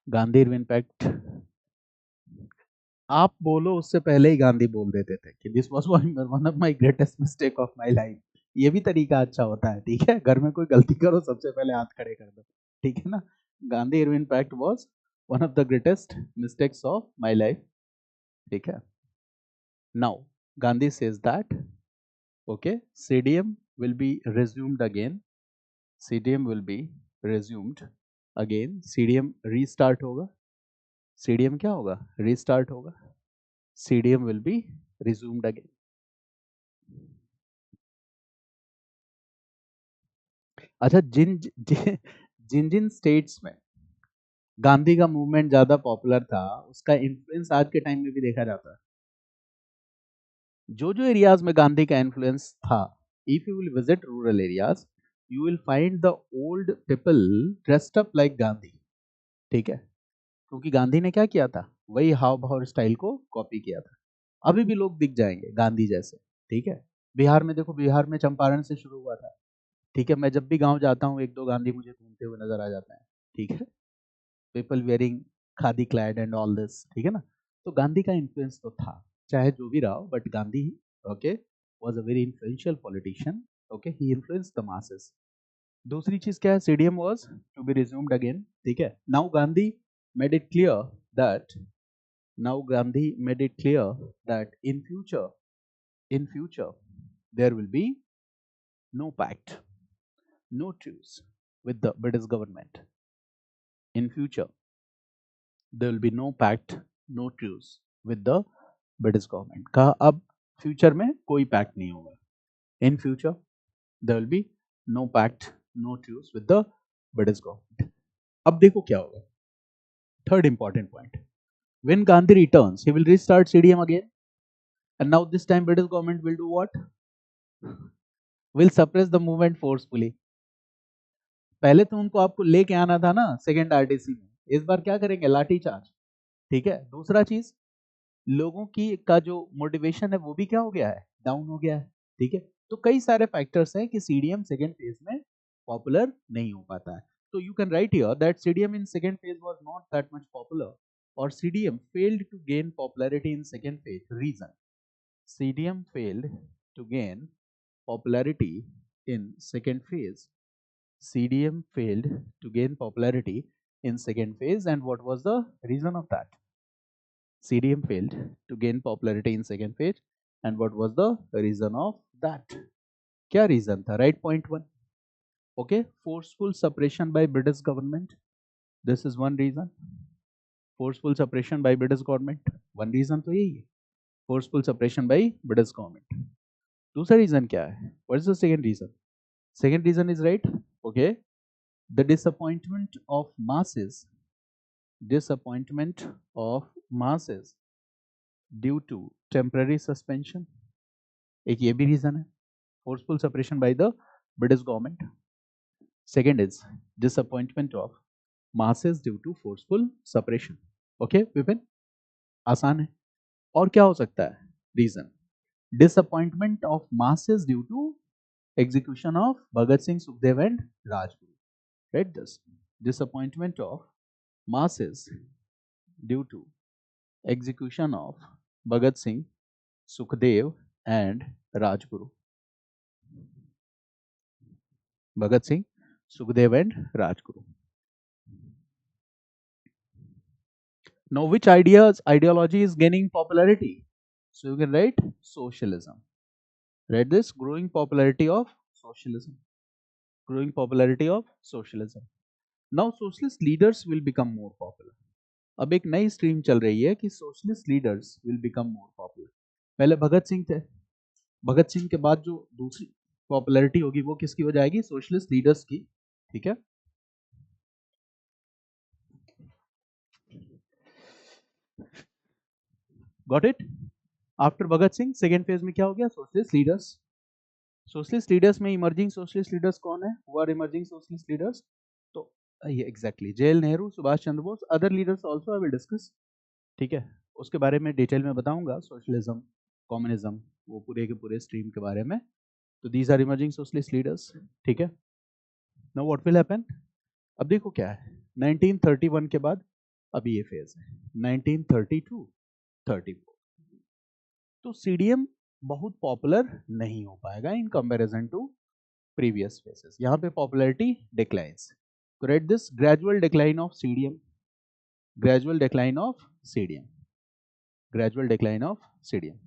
गांधी-Irwin Pact, आप बोलो उससे पहले ही गांधी बोल देते थे कि this was one of my greatest mistake of my life. ये भी तरीका अच्छा होता है। ठीक है? घर में कोई गलती करो सबसे पहले हाथ खड़े कर दो। ठीक है ना? गांधी-Irwin Pact was one of the greatest mistakes of my life. ठीक है? Now Gandhi says that okay, CDM will be resumed again. CDM will be resumed again. CDM restart होगा। CDM क्या होगा? Restart होगा। CDM will be resumed again. अच्छा, जिन जिन स्टेट्स में गांधी का मूवमेंट ज्यादा पॉपुलर था, उसका इन्फ्लुएंस आज के टाइम में भी देखा जाता है। जो जो एरियाज में गांधी का इन्फ्लुएंस था, if you will visit rural areas, you will find the old people dressed up like Gandhi. ठीक है? क्योंकि गांधी ने क्या किया था, वही हाव भाव स्टाइल को कॉपी किया था। अभी भी लोग दिख जाएंगे गांधी जैसे। ठीक है? बिहार में देखो, बिहार में चंपारण से शुरू हुआ था। ठीक है? मैं जब भी गांव जाता हूँ, एक दो गांधी मुझे घूमते हुए नजर आ जाते हैं। ठीक है? People wearing khadi clad and all this. ठीक है ना? तो गांधी का इन्फ्लुएंस तो था, चाहे जो भी रहा हो, but Gandhi okay was a very influential politician. Okay, he influenced the masses. दूसरी चीज क्या है? CDM was to be resumed again. ठीक है? Now Gandhi made it clear that in future there will be no pact, no truce with the British government. In future there will be no pact, no truce with the British government. कहा अब फ्यूचर में कोई पैक्ट नहीं होगा। In future there will be no pact, no truce with the British government. अब देखो क्या होगा। Third important point, when Gandhi returns, he will restart CDM again, and now this time British government will do what? Will suppress the movement forcefully. पहले तो उनको आपको लेके आना था ना सेकेंड आरटीसी में, इस बार क्या करेंगे, लाठी चार्ज। ठीक है, दूसरा चीज, लोगों की का जो मोटिवेशन है वो भी क्या हो गया है, डाउन हो गया है। ठीक है, तो कई सारे फैक्टर्स हैं कि सीडीएम सेकेंड फेज में पॉपुलर नहीं हो पाता है। तो you can write here that CDM in second phase was not that much popular, और CDM failed to gain popularity in second phase. Reason, CDM failed to gain popularity in second phase. CDM failed to gain popularity in second phase, and what was the reason of that? CDM failed to gain popularity in second phase, and what was the reason of that? क्या reason था? Right, point one. Okay, forceful suppression by British government. This is one reason. Forceful suppression by British government. One reason तो यही है, forceful suppression by British government. दूसरा रीजन क्या है? What is the second reason? Second reason is right. Okay, the disappointment of masses, disappointment of masses due to temporary suspension. एक ये भी रीजन है, forceful suppression by the British government. Second is disappointment of masses due to forceful suppression. Okay, Vipin, आसान है। और क्या हो सकता है reason? Disappointment of masses due to execution of Bhagat Singh, Sukhdev and Rajguru. Read this. Disappointment of masses due to execution of Bhagat Singh, Sukhdev and Rajguru. Bhagat Singh, Sukhdev and Rajguru. Now, which ideology is gaining popularity? So you can write socialism. Read this, growing popularity of socialism. Growing popularity of socialism. Now, socialist leaders will become more popular. अब एक नई स्ट्रीम चल रही है कि socialist leaders will become more popular. पहले भगत सिंह थे, भगत सिंह के बाद जो दूसरी पॉपुलैरिटी होगी वो किसकी हो जाएगी, सोशलिस्ट लीडर्स की। ठीक है, got it? After Bhagat Singh second phase में क्या हो गया, सोशलिस्ट लीडर्स। सोशलिस्ट लीडर्स में इमर्जिंग सोशलिस्ट लीडर्स कौन है, who are emerging socialist leaders? तो ये एग्जैक्टली जेल Nehru, Subhash Chandra Bose, other leaders also I will discuss. ठीक है, उसके बारे में डिटेल में बताऊंगा, सोशलिज्म, कम्युनिज्म, वो पूरे के पूरे स्ट्रीम के बारे में। तो these are emerging socialist leaders. ठीक है, नाउ व्हाट विल हैपन? अब देखो क्या है, 1931 के बाद अभी ये फेज है 1932 34। तो सीडीएम बहुत पॉपुलर नहीं हो पाएगा in comparison to previous phases. यहाँ पे पॉपुलैरिटी डिक्लाइंस। तो right this, gradual decline of CDM, gradual decline of CDM, gradual decline of CDM.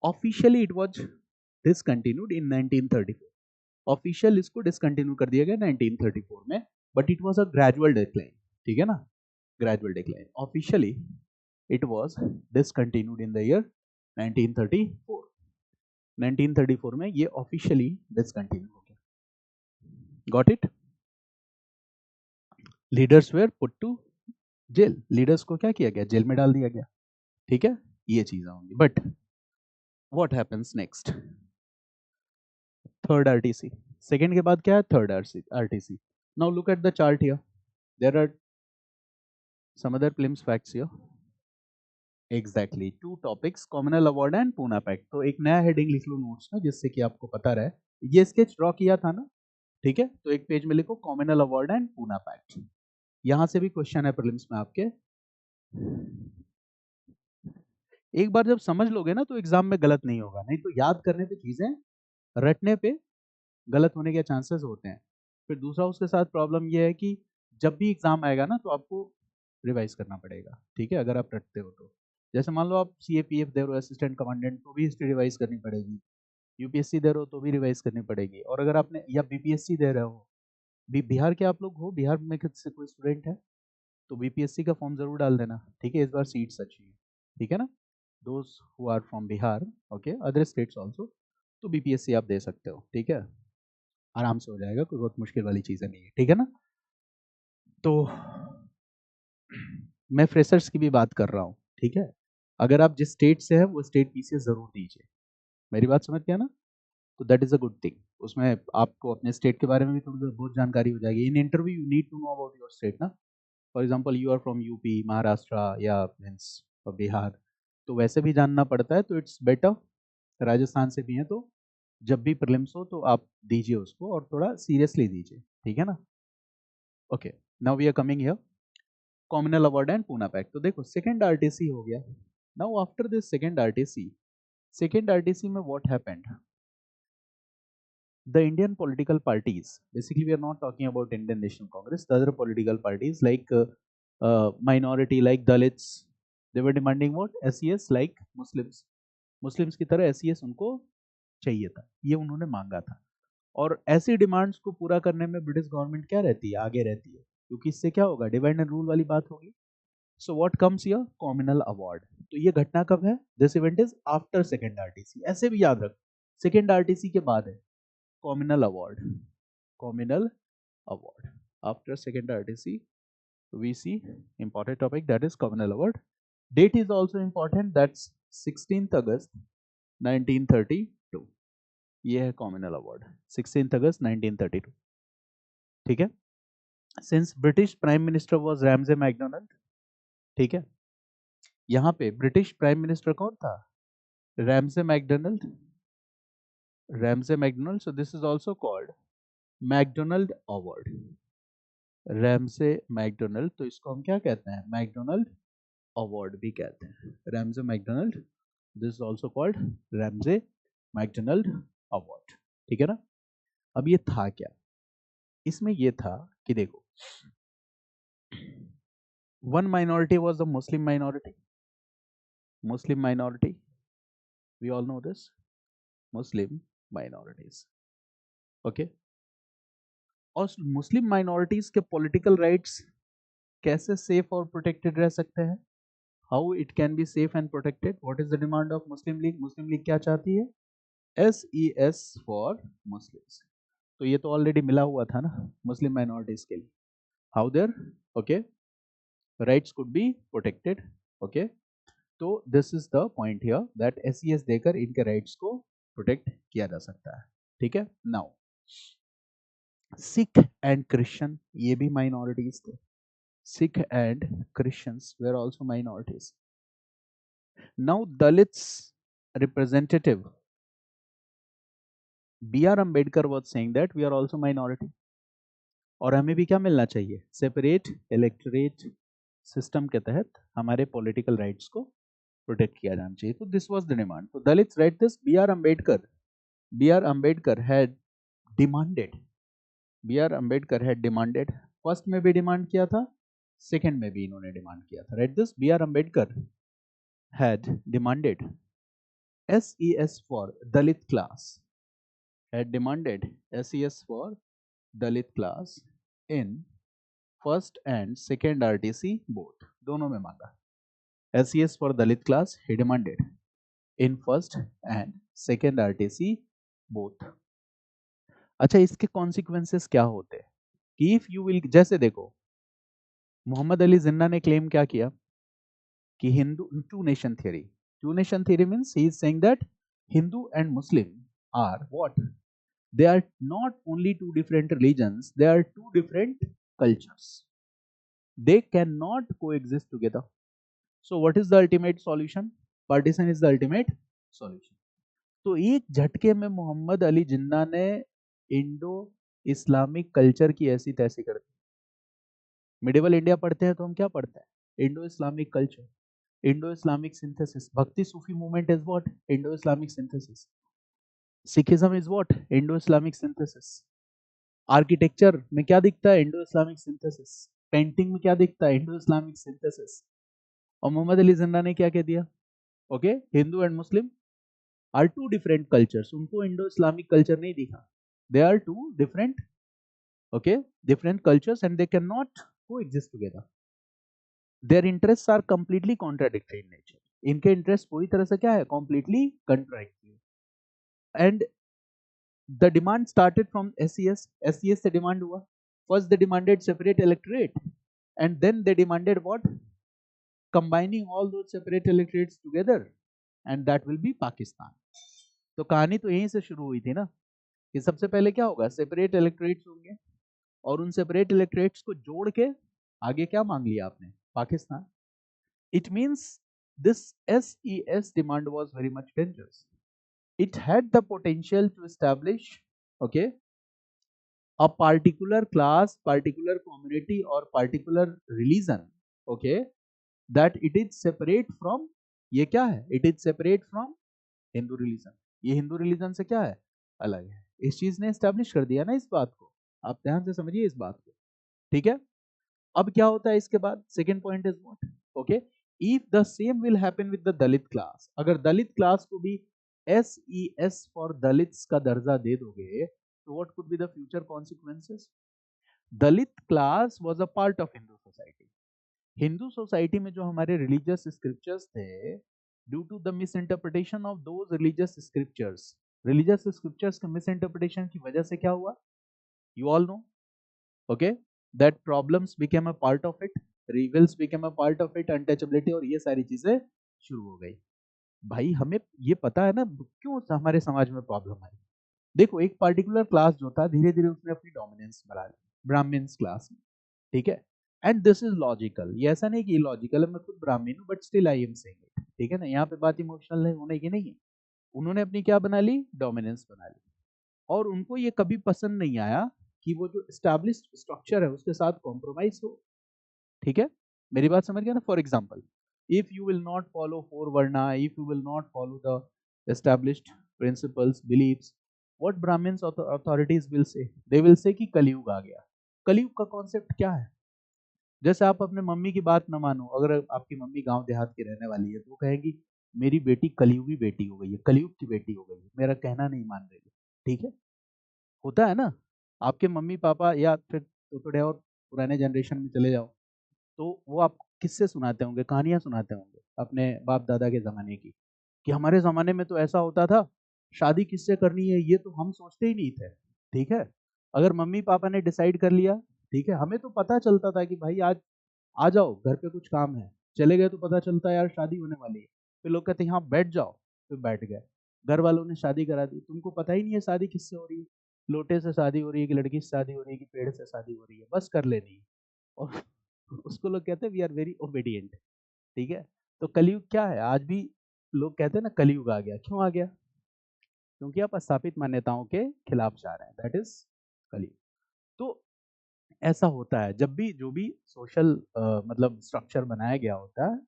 Officially it was discontinued in 1934। Official इसको डिसकंटिन्यू कर दिया गया 1934 में, but it was a gradual decline. ठीक है ना, gradual decline. Officially it was discontinued in the year 1934। 1934 में ये ऑफिशियली डिसकंटिन्यू हो गया। Got it? Leaders were put to jail, leaders को क्या किया गया, जेल में डाल दिया गया। ठीक है, ये चीजें होंगी। But what happens next? Third RTC. Second के बाद क्या है, third RTC. Now look at the chart here, there are some other glimpse facts here. Exactly, two topics, communal award and Poona pact. तो एक नया हेडिंग लिख लो नोट्स में जिससे कि आपको पता रहे। ये स्केच ड्रॉ किया था ना, ठीक है, तो एक पेज में लिखो communal award and Poona pact. यहां से भी क्वेश्चन है प्रीलिम्स में आपके। एक बार जब समझ लोगे ना तो एग्जाम में गलत नहीं होगा, नहीं तो याद करने पे चीजें, रटने पे गलत होने के चांसेस होते हैं। फिर दूसरा उसके साथ प्रॉब्लम ये है कि जब भी एग्जाम आएगा ना तो आपको रिवाइज करना पड़ेगा। ठीक है, अगर आप रटते हो तो। जैसे मान लो आप CAPF दे रहे हो, असिस्टेंट कमांडेंट, तो भी हिस्ट्री रिवाइज करनी पड़ेगी। UPSC दे रहे हो तो भी रिवाइज करनी पड़ेगी। और अगर आपने, या BPSC दे रहे हो, बिहार के आप लोग हो, बिहार में से कोई स्टूडेंट है तो BPSC का फॉर्म जरूर डाल देना। ठीक है, इस बार सीट्स अच्छी है। ठीक है ना, those who are from Bihar, okay, other states also, तो BPSC आप दे सकते हो। ठीक है, आराम से हो जाएगा, कोई बहुत मुश्किल वाली चीज़ें नहीं है। ठीक है ना, तो मैं फ्रेशर्स की भी बात कर रहा हूँ। ठीक है, अगर आप जिस स्टेट से हैं वो स्टेट पीसीएस जरूर दीजिए। मेरी बात समझ गया ना? तो that is a good thing. उसमें आपको अपने स्टेट के बारे में भी थोड़ी बहुत जानकारी हो जाएगी। In interview you need to know about your state ना। For example you are from UP, Maharashtra या मीन्स बिहार, तो वैसे भी जानना पड़ता है, तो इट्स बेटर। राजस्थान से भी हैं तो जब भी प्रीलिम्स हो तो आप दीजिए उसको और थोड़ा सीरियसली दीजिए, ठीक है ना। Okay, now we are coming here communal award and Poona pact. तो देखो सेकंड आरटीसी हो गया। Now after this second RTC में what happened, the Indian political parties, basically we are not talking about Indian National Congress, the other political parties like minority like Dalits, they were demanding what? SES like Muslims, Muslims की तरह SES उनको चाहिए था, ये उन्होंने मांगा था। और ऐसी डिमांड्स को पूरा करने में ब्रिटिश गवर्नमेंट क्या रहती है, आगे रहती है, क्योंकि इससे क्या होगा, डिवाइड एंड रूल वाली बात होगी। So what comes here, communal award. तो ये घटना कब है, this event is after second RTC, ऐसे भी याद रख, सेकेंड आरटीसी के बाद है communal award, communal award after second RTC we see important topic, that is communal award. Date is also important, that's 16th August 1932, ये है communal award 16th August 1932, ठीक है। since British Prime Minister was Ramsay MacDonald, ठीक है, यहाँ पे ब्रिटिश प्राइम मिनिस्टर कौन था, Ramsay McDonald, Ramsay McDonald, so this is also called McDonald award, Ramsay McDonald, तो इसको हम क्या कहते हैं, मैकडोनल्ड अवार्ड भी कहते हैं, Ramsay McDonald, this is also called Ramsay McDonald award, ठीक है ना। अब ये था क्या, इसमें ये था कि देखो one minority was the Muslim minority, Muslim minority, we all know this, Muslim minorities, okay. और मुस्लिम माइनॉरिटीज के पॉलिटिकल राइट्स कैसे सेफ और प्रोटेक्टेड रह सकते हैं, how it can be safe and protected, what is the demand of Muslim League, Muslim League क्या चाहती है, SES फॉर मुस्लिम्स, तो ये तो ऑलरेडी मिला हुआ था ना मुस्लिम माइनॉरिटीज के लिए, how there okay rights could be protected, okay. तो this is the point here that SES देकर इनके राइट्स को प्रोटेक्ट किया जा सकता है, ठीक है। नाउ सिख एंड क्रिश्चियन, ये भी माइनॉरिटीज थे, Sikh and Christians were also minorities. Now Dalits representative B.R. Ambedkar was saying that we are also minority और हमें भी क्या मिलना चाहिए, सेपरेट इलेक्टोरेट सिस्टम के तहत हमारे पॉलिटिकल राइट्स को प्रोटेक्ट किया जाना चाहिए, तो दिस वाज द डिमांड। तो Dalits right this, B.R. Ambedkar had demanded, B.R. Ambedkar had demanded, first में भी डिमांड किया था, सेकेंड में भी इन्होंने डिमांड किया था, right this, B.R. Ambedkar had demanded SES for Dalit class, had demanded SES for Dalit class in first and second RTC both, दोनों में मांगा, SES for Dalit class he demanded in first and second RTC both। अच्छा, इसके कॉन्सिक्वेंसेस क्या होते हैं कि इफ यू विल, जैसे देखो मोहम्मद अली जिन्ना ने क्लेम क्या किया कि Hindu, two nation theory means he is saying that Hindu and Muslim are what? They are not only two different religions, they are two different cultures. They cannot coexist together. So what is the ultimate solution? Partition is the ultimate solution. तो एक झटके में मोहम्मद अली जिन्ना ने इंडो इस्लामिक कल्चर की ऐसी तैसी कर दी। मिडिवल इंडिया पढ़ते हैं तो हम क्या पढ़ते हैं, Indo Islamic culture, Indo Islamic synthesis, Bhakti Sufi movement is what, Indo Islamic synthesis, Sikhism is what, Indo Islamic synthesis, architecture में क्या दिखता है, इंडो इस्लामिक सिंथेसिस, पेंटिंग में क्या दिखता है, इंडो इस्लामिक सिंथेसिस। और मोहम्मद अली जिन्ना ने क्या कह दिया, okay Hindu and Muslim are two different cultures, उनको इंडो इस्लामिक कल्चर नहीं दिखा, they are two different, okay different cultures and they can not coexist together, their interests are completely contradictory in nature, इनके इंटरेस्ट पूरी तरह से क्या है, completely contradictory. And the demand started from SES से demand हुआ, first they demanded separate electorate and then they demanded what, combining all those separate electorates together and that will be Pakistan, तो कहानी तो यहीं से शुरू हुई थी ना, कि सबसे पहले क्या होगा, सेपरेट इलेक्टोरेट्स होंगे, और उन सेपरेट इलेक्टोरेट्स को जोड़ के आगे क्या मांग लिया आपने, Pakistan. It means this SES demand was very much dangerous. It had the potential to establish, okay, a particular class, particular community or particular religion, okay, that it is separate from, ये क्या है, it is separate from Hindu religion. ये हिंदू रिलीजन से क्या है, अलग है. इस चीज ने एस्टेब्लिश कर दिया ना इस बात को. आप ध्यान से समझिए इस बात को. ठीक है. अब क्या होता है इसके बाद, second point is what, okay, if the same will happen with the Dalit class. अगर दलित क्लास को भी SES फॉर दलित्स का दर्जा दे दोगे, तो what could be the future consequences. Dalit class was a part of Hindu society. Hindu society में जो हमारे रिलीजियस स्क्रिप्चर्स थे, due to the misinterpretation of those religious scriptures के मिस इंटरप्रिटेशन की वजह से क्या हुआ, you all know, okay, that problems became a part of it, rivals became a part of it, untouchability, और ये सारी चीजें शुरू हो गई. भाई हमें ये पता है ना क्यों हमारे समाज में प्रॉब्लम आई. देखो, एक पर्टिकुलर क्लास जो था, धीरे धीरे उसने अपनी डोमिनेंस बढ़ा ली, ब्राह्मण्स क्लास में. ठीक है. एंड दिस इज लॉजिकल, ये ऐसा नहीं कि इलॉजिकल है, मैं खुद ब्राह्मण हूँ but still I am saying it. ठीक है ना, यहाँ पे बात इमोशनल है होने की नहीं है. उन्होंने अपनी क्या बना ली, डोमिनेंस बना ली. और उनको ये कभी पसंद नहीं आया कि वो जो एस्टैब्लिश्ड स्ट्रक्चर है उसके साथ कॉम्प्रोमाइज हो. ठीक है, मेरी बात समझ गया ना. For example, if you will not follow four varna, if you will not follow the established principles, beliefs, what Brahmins authorities will say, they will से कि कलयुग आ गया. कलयुग का कॉन्सेप्ट क्या है. जैसे आप अपने मम्मी की बात न मानो, अगर आपकी मम्मी गांव देहात की रहने वाली है तो वो कहेगी मेरी बेटी कलयुगी बेटी हो गई है, कलयुग की बेटी हो गई है, मेरा कहना नहीं मान रही है. ठीक है, होता है ना. आपके मम्मी पापा, या फिर तो थोड़े और पुराने जनरेशन में चले जाओ, तो वो आप किससे सुनाते होंगे, कहानियां सुनाते होंगे अपने बाप दादा के जमाने की, कि हमारे जमाने में तो ऐसा होता था, शादी किससे करनी है ये तो हम सोचते ही नहीं थे. ठीक है, अगर मम्मी पापा ने डिसाइड कर लिया, ठीक है, हमें तो पता चलता था कि भाई आज आ जाओ घर पे कुछ काम है, चले गए तो पता चलता है यार शादी होने वाली है, फिर लोग कहते हैं हाँ बैठ जाओ, फिर बैठ गए. घर वालों ने शादी करा दी, तुमको पता ही नहीं है शादी किससे हो रही है, लोटे से शादी हो रही है कि लड़की से शादी हो रही है कि पेड़ से शादी हो रही है, बस कर लेनी है. और उसको लोग कहते हैं वी आर वेरी ओबीडियंट. ठीक है. तो कलयुग क्या है, आज भी लोग कहते हैं ना कलयुग आ गया. क्यों आ गया, क्योंकि आप स्थापित मान्यताओं के खिलाफ जा रहे हैं, दैट इज कलयुग. तो ऐसा होता है जब भी जो भी सोशल मतलब स्ट्रक्चर बनाया गया होता है,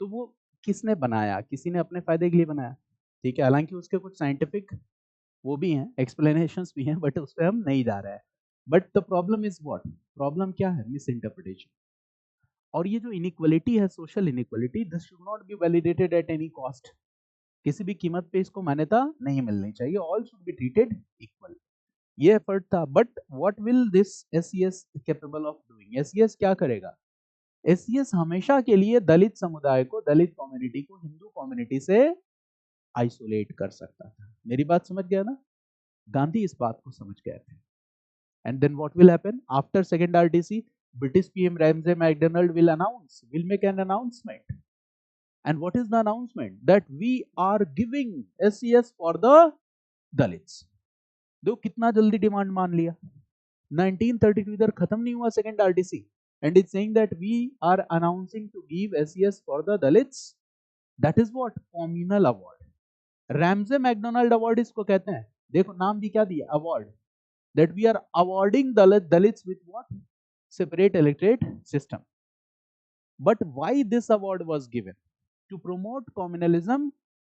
तो वो किसने बनाया, किसी ने अपने फायदे के लिए बनाया. ठीक है, हालांकि उसके कुछ साइंटिफिक वो भी हैं, एक्सप्लेनेशंस भी हैं, बट उस पर हम नहीं जा रहे हैं. But the problem is what, problem क्या है, मिस इंटरप्रिटेशन. और ये जो इनइक्वालिटी है, social inequality, this should not be validated at any cost. किसी भी कीमत पे इसको मान्यता नहीं मिलनी चाहिए, all should be treated equal. ये एफर्ट था. But what will this SES capable of doing, SES क्या करेगा, SES हमेशा के लिए दलित समुदाय को, दलित कम्युनिटी को हिंदू कम्युनिटी से आइसोलेट कर सकता था. मेरी बात समझ गया ना. गांधी इस बात को समझ गए थे. And then what will happen after second RTC, British PM Ramsay MacDonald will make an announcement. And what is the announcement, that we are giving SES for the Dalits. दो कितना जल्दी डिमांड मान लिया. 1932 इधर खत्म नहीं हुआ second RTC, and it's saying that we are announcing to give SES for the Dalits. That is what communal award, Ramsay MacDonald Award इसको कहते हैं. देखो नाम भी क्या दिया, award, that we are awarding Dalits with what, separate electorate system. But why this award was given, to promote communalism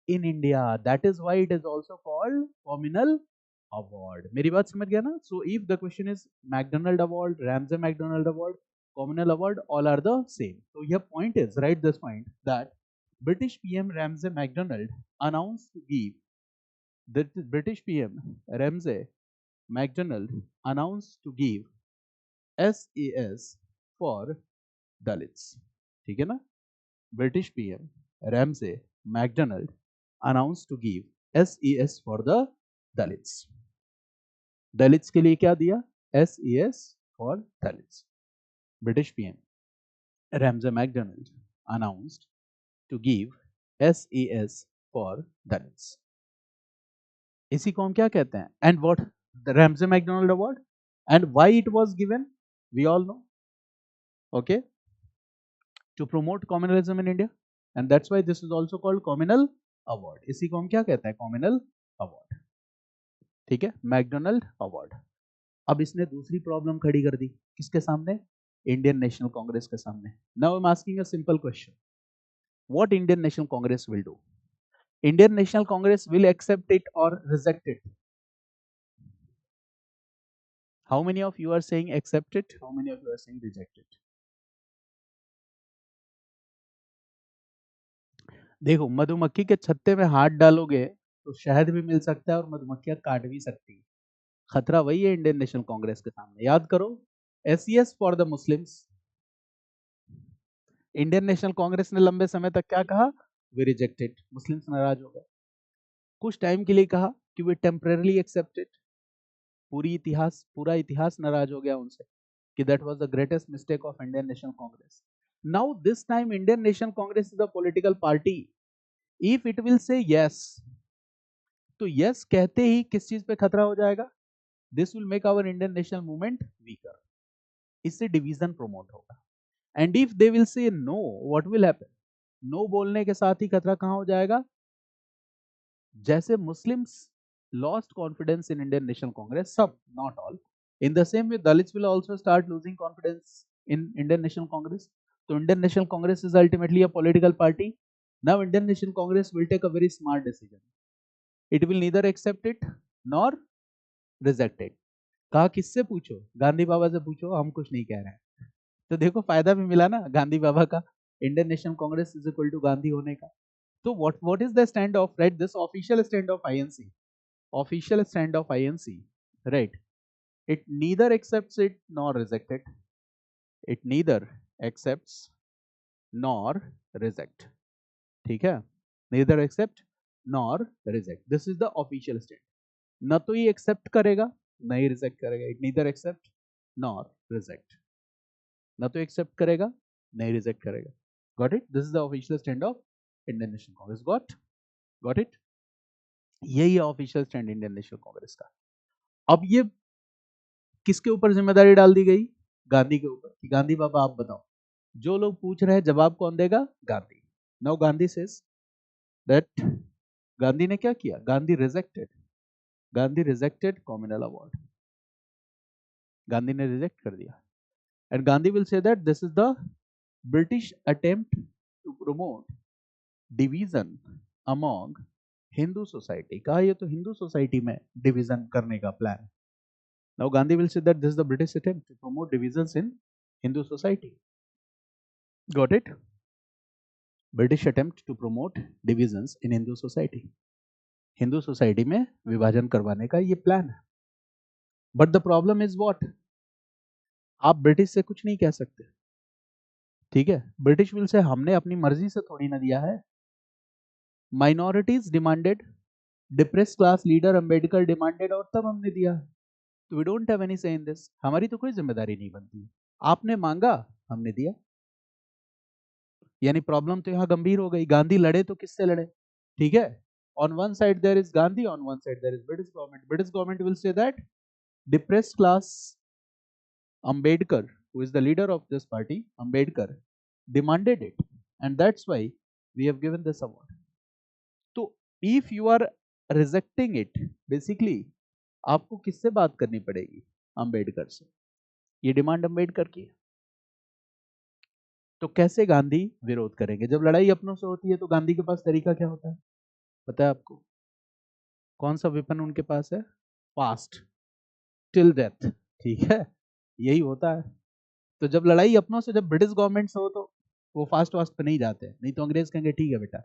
in India. That is why it is also called communal award. मेरी बात समझ गया ना. So if the question is McDonald Award, Ramsay McDonald Award, communal award, all are the same. So your point is, write this point, that British PM Ramsay MacDonald announced to give, that British PM Ramsay MacDonald announced to give SES for Dalits. ठीक है ना. British PM Ramsay MacDonald announced to give SES for the Dalits. Dalits के लिए क्या दिया, SES for Dalits. British PM Ramsay MacDonald announced to give SES for Dalits. इसी को हम क्या कहते हैं? And what the Ramsay MacDonald award and why it was given we all know, okay, to promote communalism in India and that's why this is also called communal award. इसी को हम क्या कहते हैं? Communal award. ठीक है, मैकडोनल्ड अवार्ड. अब इसने दूसरी प्रॉब्लम खड़ी कर दी किसके सामने? इंडियन नेशनल कांग्रेस के सामने. Now I am asking a simple question, what Indian national Congress will do? Indian national Congress will accept it और reject it? How many of you are saying accept it? How many of you are saying reject it? देखो, मधुमक्खी के छत्ते में हाथ डालोगे तो शहद भी मिल सकता है और मधुमक्खियां काट भी सकती है. खतरा वही है इंडियन नेशनल कांग्रेस के सामने. याद करो, SES for the Muslims. Indian national Congress ने लंबे समय तक क्या कहा? We rejected. मुस्लिम्स नाराज हो गए. कुछ टाइम के लिए कहा कि वी टेम्परेरली एक्सेप्टेड. पूरा इतिहास नाराज हो गया उनसे कि that was the greatest mistake of Indian national Congress. Now this time Indian national Congress is a political party. If it will say yes, तो यस कहते ही किस चीज पे खतरा हो जाएगा? This will make our Indian national movement weaker. इससे डिवीजन प्रोमोट होगा. And if they will say no, what will happen? No बोलने के साथ ही खतरा कहां हो जाएगा? जैसे Muslims lost confidence in Indian National Congress, some, not all. In the same way, Dalits will also start losing confidence in Indian National Congress. So Indian National Congress is ultimately a political party. Now Indian National Congress will take a very smart decision. It will neither accept it nor reject it. कहा किससे पूछो? गांधी बाबा से पूछो, हम कुछ नहीं कह रहे हैं. तो देखो फायदा भी मिला ना गांधी बाबा का, Indian national Congress is equal to Gandhi होने का. तो what is the stand of, right, this official stand of INC? Official stand of INC, right? It neither accepts it nor reject it. It neither accepts nor reject. ठीक है? Neither accept nor reject. This is the official stand. न तो ये accept करेगा, न ही reject करेगा. It neither accept nor reject. न तो accept करेगा, न ही reject करेगा. Got it? This is the official stand of Indian National Congress. Got it? यही है official stand Indian national Congress का. अब ये किसके ऊपर जिम्मेदारी डाल दी गई? गांधी के ऊपर. कि गांधी बाबा आप बताओ. जो लोग पूछ रहे हैं जवाब कौन देगा? Gandhi. Now Gandhi says that, Gandhi ने क्या किया? Gandhi rejected communal award. Gandhi ने रिजेक्ट कर दिया. And Gandhi will say that this is the British attempt to promote division among Hindu society. कहा ये तो हिंदू सोसाइटी में डिवीजन करने का plan. Now Gandhi will say that this is the British attempt to promote divisions in Hindu society. Got it? British attempt to promote divisions in Hindu society. Hindu society में विभाजन करवाने का ये प्लान है. But the problem is what? आप ब्रिटिश से कुछ नहीं कह सकते. ठीक है, ब्रिटिश विल से हमने अपनी मर्जी से थोड़ी ना दिया है. Minorities demanded, depress class leader Ambedkar demanded और तब हमने दिया. तो वी डोंट हैव एनी से इन दिस. हमारी तो कोई जिम्मेदारी नहीं बनती. आपने मांगा, हमने दिया. यानी प्रॉब्लम तो यहां गंभीर हो गई. गांधी लड़े तो किससे लड़े? ठीक है, on one side there is Gandhi, on one side there is British government. British government will say that depressed class Ambedkar, who is the leader of this party, Ambedkar, demanded it, and that's why we have given this award. तो if you are rejecting it, basically आपको किससे बात करनी पड़ेगी? अंबेडकर से. ये डिमांड अंबेडकर की है. तो कैसे गांधी विरोध करेंगे? जब लड़ाई अपनों से होती है तो गांधी के पास तरीका क्या होता है पता है आपको? कौन सा वेपन उनके पास है? Fast till death. ठीक है, यही होता है. तो जब लड़ाई अपनों से, जब ब्रिटिश गवर्नमेंट से हो तो वो फास्ट वास्ट पे नहीं जाते. नहीं तो अंग्रेज कहेंगे ठीक है बेटा,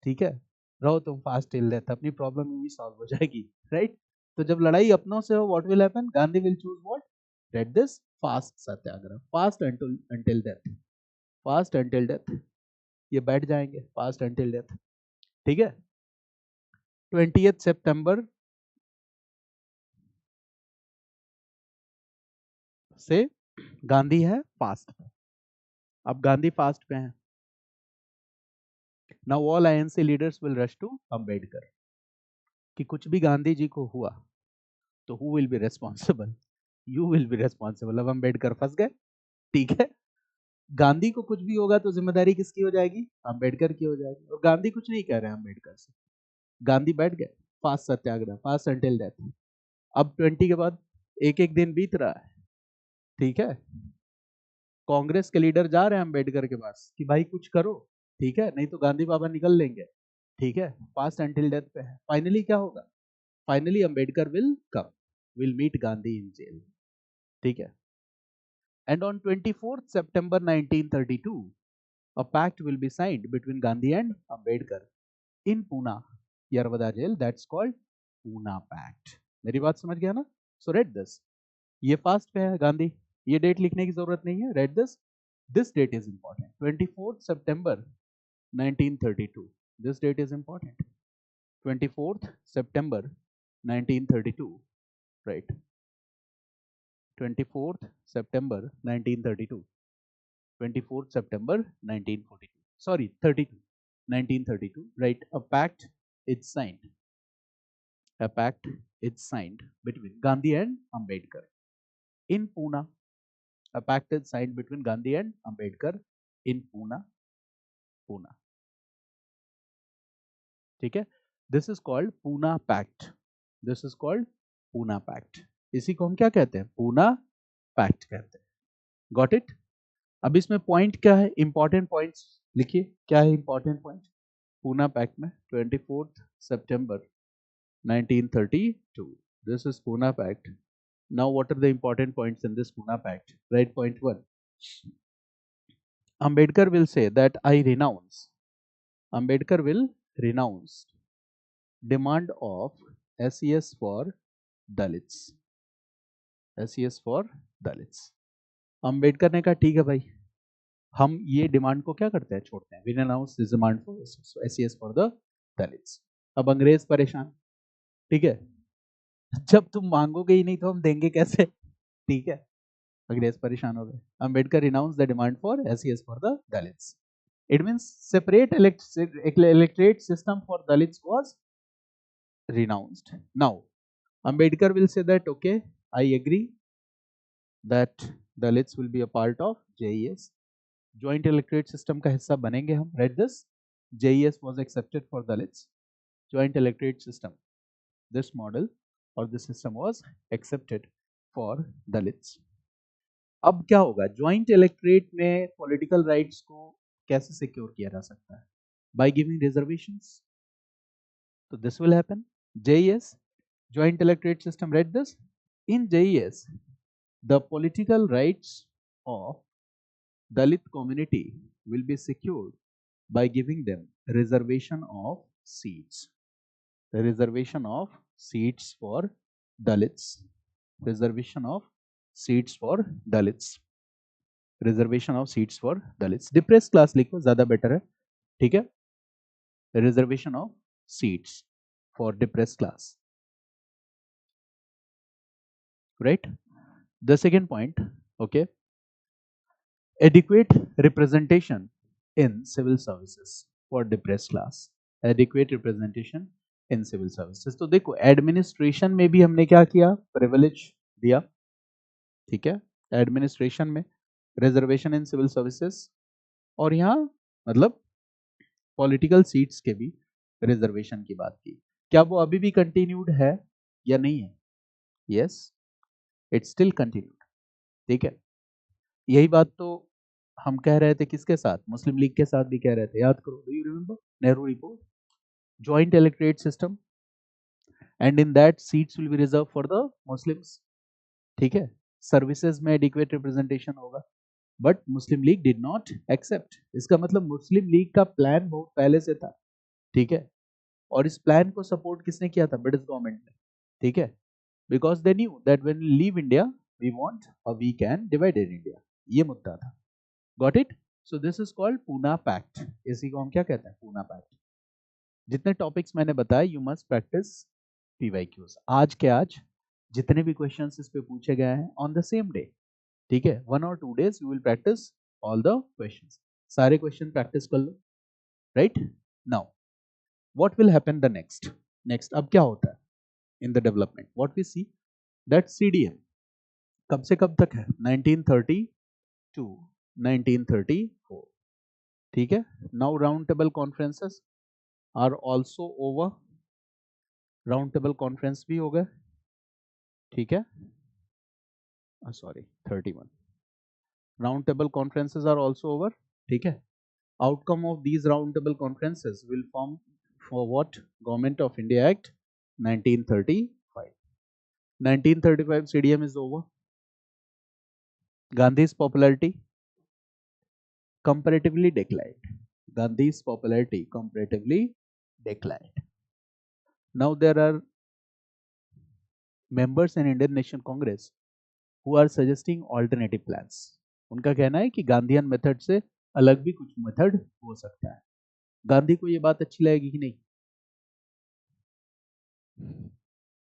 ठीक है, रहो तुम फास्ट टिल डेथ, अपनी प्रॉब्लम भी सॉल्व हो जाएगी. राइट? तो जब लड़ाई अपनों से हो, what will happen? Gandhi will choose what? Read this fast Satyagraha. Fast until death. Fast until death. ये बैठ जाएंगे फास्ट अंटिल डेथ. ठीक है, 20 सितंबर से गांधी है फास्ट पे. अब गांधी फास्ट पे हैं. Now all INC leaders will rush to Ambedkar. कि कुछ भी गांधी जी को हुआ तो who will be responsible? You will be responsible. अब अम्बेडकर फंस गए, ठीक है। गांधी को कुछ भी होगा तो जिम्मेदारी किसकी हो जाएगी? अम्बेडकर की हो जाएगी। और गांधी कुछ नहीं कह रहे हैं अम्बेडकर से, गांधी बैठ गए, फास्ट सत्याग्रह, फास्ट अंटिल डेथ। अब 20 के बाद एक एक दिन बीत रहा है, ठीक है। कांग्रेस के लीडर जा रहे हैं अम्बेडकर के पास कि भाई कुछ करो, ठीक है, नहीं तो गांधी बाबा निकल लेंगे, ठीक है। फास्ट अंटिल डेथ पे है। फाइनली क्या होगा? Finally Ambedkar will come, will meet Gandhi in jail, ठीक है। And on 24th September 1932 a pact will be signed between Gandhi and Ambedkar in Pune, Yarwada jail. That's called Pune Pact. मेरी बात समझ गया ना? So read this. ये फास्ट पे है गांधी, ये डेट लिखने की जरूरत नहीं है, read this. This date is important. 24th September 1932. This date is important. 24th September 1932. Right. 24th September 1932. 24th September 1942. Sorry, 32. 1932. Right. A pact is signed. A pact is signed between Gandhi and Ambedkar in Pune. A pact is signed between Gandhi and Ambedkar in Pune. Pune. ठीक है. This is called Pune Pact. This is called Pune Pact. इसी को हम क्या कहते हैं? Pune Pact कहते हैं. Got it? अब इसमें पॉइंट क्या है? इंपॉर्टेंट पॉइंट्स लिखिए. क्या है इंपॉर्टेंट पॉइंट पूना पैक्ट में? 24th September 1932. This is Pune Pact. Now what are the important points in this Pune Pact? Right, point 1. Ambedkar will say that I renounce. Ambedkar will renounce demand of SES for Dalits. SES for Dalits. Ambedkar ने कहा ठीक है भाई, हम ये डिमांड को क्या करते हैं? छोड़ते हैं. We announce this demand for एससीएस फॉर द दलित्स. अब अंग्रेज परेशान, ठीक है. जब तुम मांगोगे ही नहीं तो हम देंगे कैसे, ठीक है. अंग्रेज परेशान हो गए. Ambedkar renounce the demand for एससीएस for the Dalits. It means separate electorate system for dalits was renounced. Now Ambedkar will say that okay, I agree that dalits will be a part of JES. Joint electorate system का हिस्सा बनेंगे हम. Read this. JES was accepted for Dalits. Joint electorate system. This model or this system was accepted for Dalits. अब क्या होगा? Joint electorate में political rights को कैसे secure किया जा सकता है? By giving reservations. So this will happen. JES, Joint electorate system. Read this. In JES, the political rights of Dalit community will be secured by giving them reservation of seats. Reservation of seats for Dalits. Reservation of seats for Dalits. Reservation of seats for Dalits. Depressed class लिखो, ज़्यादा better है, ठीक है. Reservation of seats for depressed class. Right. The second point, okay. Adequate representation in civil services for depressed class. Adequate representation in civil services. तो देखो एडमिनिस्ट्रेशन में भी हमने क्या किया? प्रिविलेज दिया, ठीक है. एडमिनिस्ट्रेशन में रिजर्वेशन इन सिविल सर्विसेज, और यहाँ मतलब पॉलिटिकल सीट्स के भी रिजर्वेशन की बात की. क्या वो अभी भी कंटिन्यूड है या नहीं है? यस, इट्स स्टिल कंटिन्यूड, ठीक है. यही बात तो हम कह रहे थे किसके साथ? मुस्लिम लीग के साथ भी कह रहे थे. याद करो, do you remember Nehru report? Joint electorate system and in that seats will be reserve for the Muslims, ठीक है. सर्विसेज में एडिक्वेट रिप्रेजेंटेशन होगा, but Muslim League did not accept. इसका मतलब मुस्लिम लीग का प्लान बहुत पहले से था, ठीक है. और इस प्लान को सपोर्ट किसने किया था? ब्रिटिश गवर्नमेंट ने, ठीक है. Because they knew that when we leave India we want a weak and divided India. ये मुद्दा था. Got it? So this is called Poona pact. इसी को हम क्या कहते हैं? पूना पैक्ट. जितने टॉपिक्स मैंने बताए यू मस्ट प्रैक्टिस पीवाईक्यूज. आज के आज जितने भी क्वेश्चंस इस पे पूछे गए हैं ऑन द सेम डे, ठीक है. 1 or 2 days you will practice all the questions. सारे क्वेश्चन प्रैक्टिस कर लो. Right. Now what will happen the next? Next अब क्या होता है in the development, what we see that CDM कब से कब तक है, 1930 टू 1934, ठीक है। Now round table conferences are also over, round table conference भी हो गए, ठीक है, sorry 31, round table conferences are also over, ठीक है। Outcome of these round table conferences will form for what, government of India act 1935, 1935 CDM is over. Gandhi's popularity comparatively declined. Gandhi's popularity comparatively declined. Now there are members in Indian National Congress who are suggesting alternative plans. उनका कहना है कि गांधीयन मेथड से अलग भी कुछ मेथड हो सकता है। गांधी को ये बात अच्छी लगेगी कि नहीं?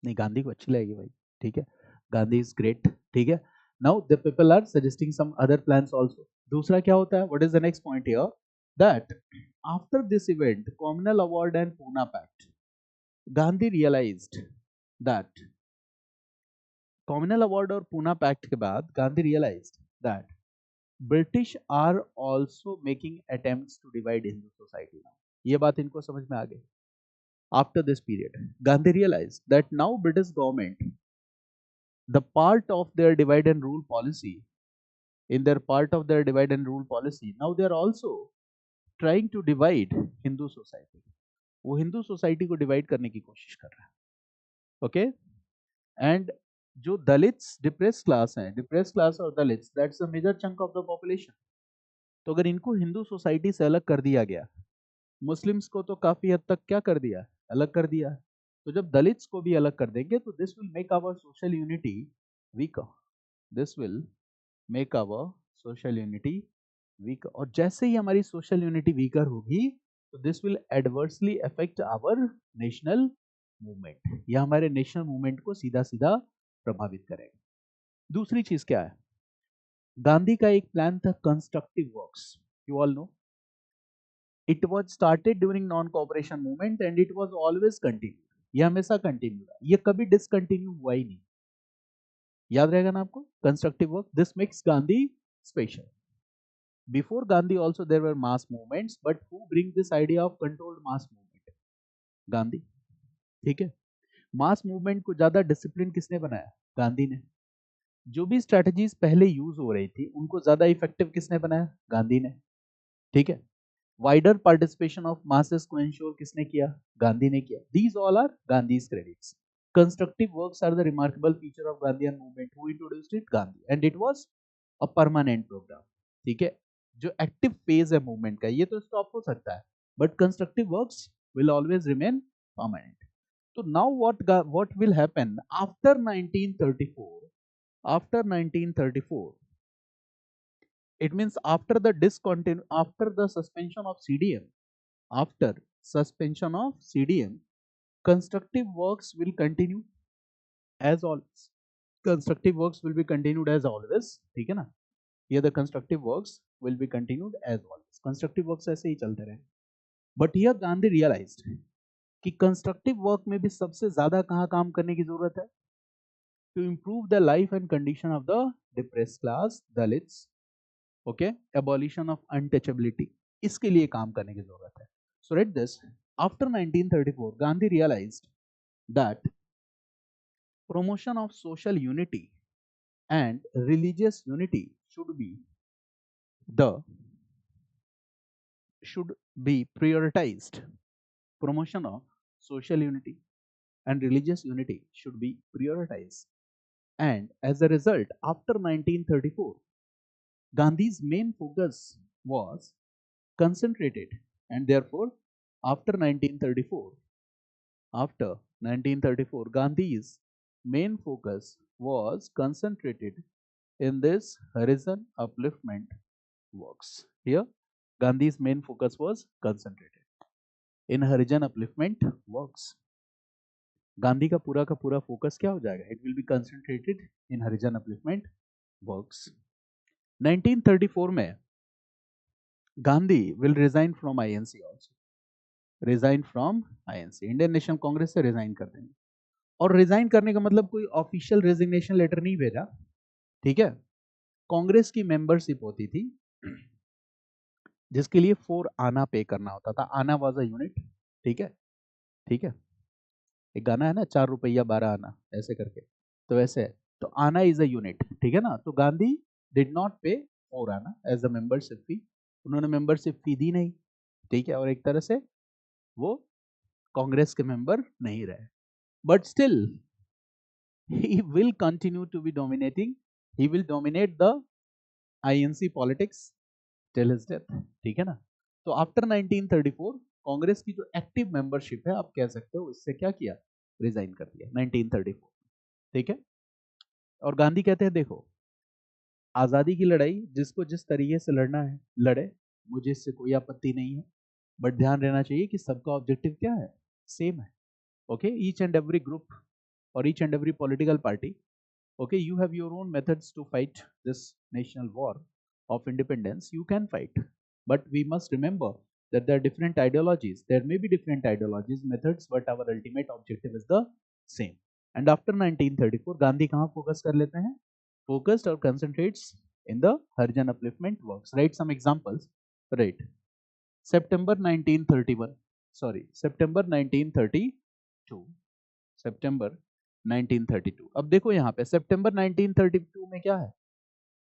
नहीं, गांधी को अच्छी लगेगी भाई, ठीक है। गांधी इज ग्रेट, ठीक है। Now the people are suggesting some other plans also. दूसरा क्या होता है, what is the next point here, that after this event communal award and Poona pact, Gandhi realised that communal award और पूना पैक्ट के बाद Gandhi realised that British are also making attempts to divide Hindu society now. ये बात इनको समझ में आ गई। After this period, Gandhi realized that now British government, the part of their divide and rule policy, in their part of their divide and rule policy, now they are also trying to divide Hindu society. वो हिंदू सोसाइटी को डिवाइड करने की कोशिश कर रहा है, ओके। एंड जो दलित्स डिप्रेस क्लास हैं, डिप्रेस क्लास और Dalits, that's a major chunk of the population. तो अगर इनको हिंदू सोसाइटी से अलग कर दिया गया, मुस्लिम्स को तो काफी हद तक क्या कर दिया, अलग कर दिया, तो जब दलित्स को भी अलग कर देंगे तो this will make our social unity weaker, this will make our social unity weaker. और जैसे ही हमारी सोशल यूनिटी वीकर होगी तो this will adversely affect our national movement, या हमारे नेशनल मूवमेंट को सीधा सीधा प्रभावित करेगा। दूसरी चीज क्या है, गांधी का एक प्लान था constructive works, you all no it was started during non cooperation movement and it was always continued, ये हमेशा कंटिन्यू रहा, ये कभी डिसकंटिन्यू हुआ ही नहीं, याद रहेगा ना आपको। Constructive work, this makes Gandhi special. Before Gandhi also there were mass movements, but who bring this idea of controlled mass movement, Gandhi, ठीक है। मास मूवमेंट को ज्यादा डिसिप्लिन किसने बनाया, गांधी ने। जो भी स्ट्रेटजीज पहले यूज हो रही थी उनको ज्यादा इफेक्टिव किसने बनाया, गांधी ने, ठीक है। वाइडर पार्टिसिपेशन ऑफ मासेस को इंश्योर किसने किया, गांधी ने किया। These all are Gandhi's credits. Constructive works are the remarkable feature of Gandhian movement, who introduced it, Gandhi, and it was a permanent programme, ठीक है। जो एक्टिव फेज है मूवमेंट का, ये तो स्टॉप हो सकता है, but constructive works will always remain permanent. तो now what will happen after 1934, after 1934, it means after the after the suspension of CDM, after suspension of CDM, constructive works will continue as always, constructive works will be continued as always, ठीक है ना। here the constructive works will be continued as always, constructive works ऐसे ही चलते रहे। but here गांधी realized कि कंस्ट्रक्टिव वर्क में भी सबसे ज्यादा कहाँ काम करने की जरूरत है, to improve the life and condition of the depressed class, dalits, okay, abolition of untouchability, इसके लिए काम करने की जरूरत है। So write this, after 1934 Gandhi realised that promotion of social unity and religious unity the should be prioritized, promotion of social unity and religious unity should be prioritized, and as a result after 1934 Gandhi's main focus was concentrated, and therefore after 1934, after 1934 Gandhi's main focus was concentrated in this horizon upliftment works. Here Gandhi's main focus was concentrated in horizon upliftment works. Gandhi का पूरा फोकस क्या हो जाएगा, it will be concentrated in Harijan upliftment works. 1934 में Gandhi will resign from INC also. Resign from INC, Indian national Congress से रिजाइन कर देंगे। और रिजाइन करने का मतलब कोई ऑफिशियल रेजिग्नेशन लेटर नहीं भेजा, ठीक है। कांग्रेस की मेंबरशिप होती थी जिसके लिए 4 आना पे करना होता था। आना वाज अ यूनिट, ठीक है, ठीक है। एक गाना है ना, 4 रुपया 12 आना, ऐसे करके, तो वैसे है। तो आना इज अ यूनिट, ठीक है ना। तो गांधी डिड नॉट पे 4 आना एज अ मेंबरशिप फी, उन्होंने मेंबरशिप फी दी नहीं, ठीक है। और एक तरह से वो कांग्रेस के मेंबर नहीं रहे, but still he will continue to be dominating, he will dominate the INC politics till his death, ठीक है ना। तो आफ्टर 1934 कांग्रेस की जो एक्टिव मेंबरशिप है, आप कह सकते हो, इससे क्या किया, रिजाइन कर दिया 1934, ठीक है। और गांधी कहते हैं देखो, आजादी की लड़ाई जिसको जिस तरीके से लड़ना है लड़े, मुझे इससे कोई आपत्ति नहीं है, बट ध्यान रहना चाहिए कि सबका ऑब्जेक्टिव क्या है, सेम है, okay. Each and every group or each and every political party, okay, you have your own methods to fight this national war of independence, you can fight, but we must remember that there are different ideologies, there may be different ideologies, methods, but our ultimate objective is the same. And after 1934 gandhi kahan focus kar lete hain, focused or concentrates in the harijan upliftment works. Write some examples, right? September 1931, sorry, September 1932, सितंबर 1932। अब देखो यहाँ पे सितंबर 1932 में क्या है,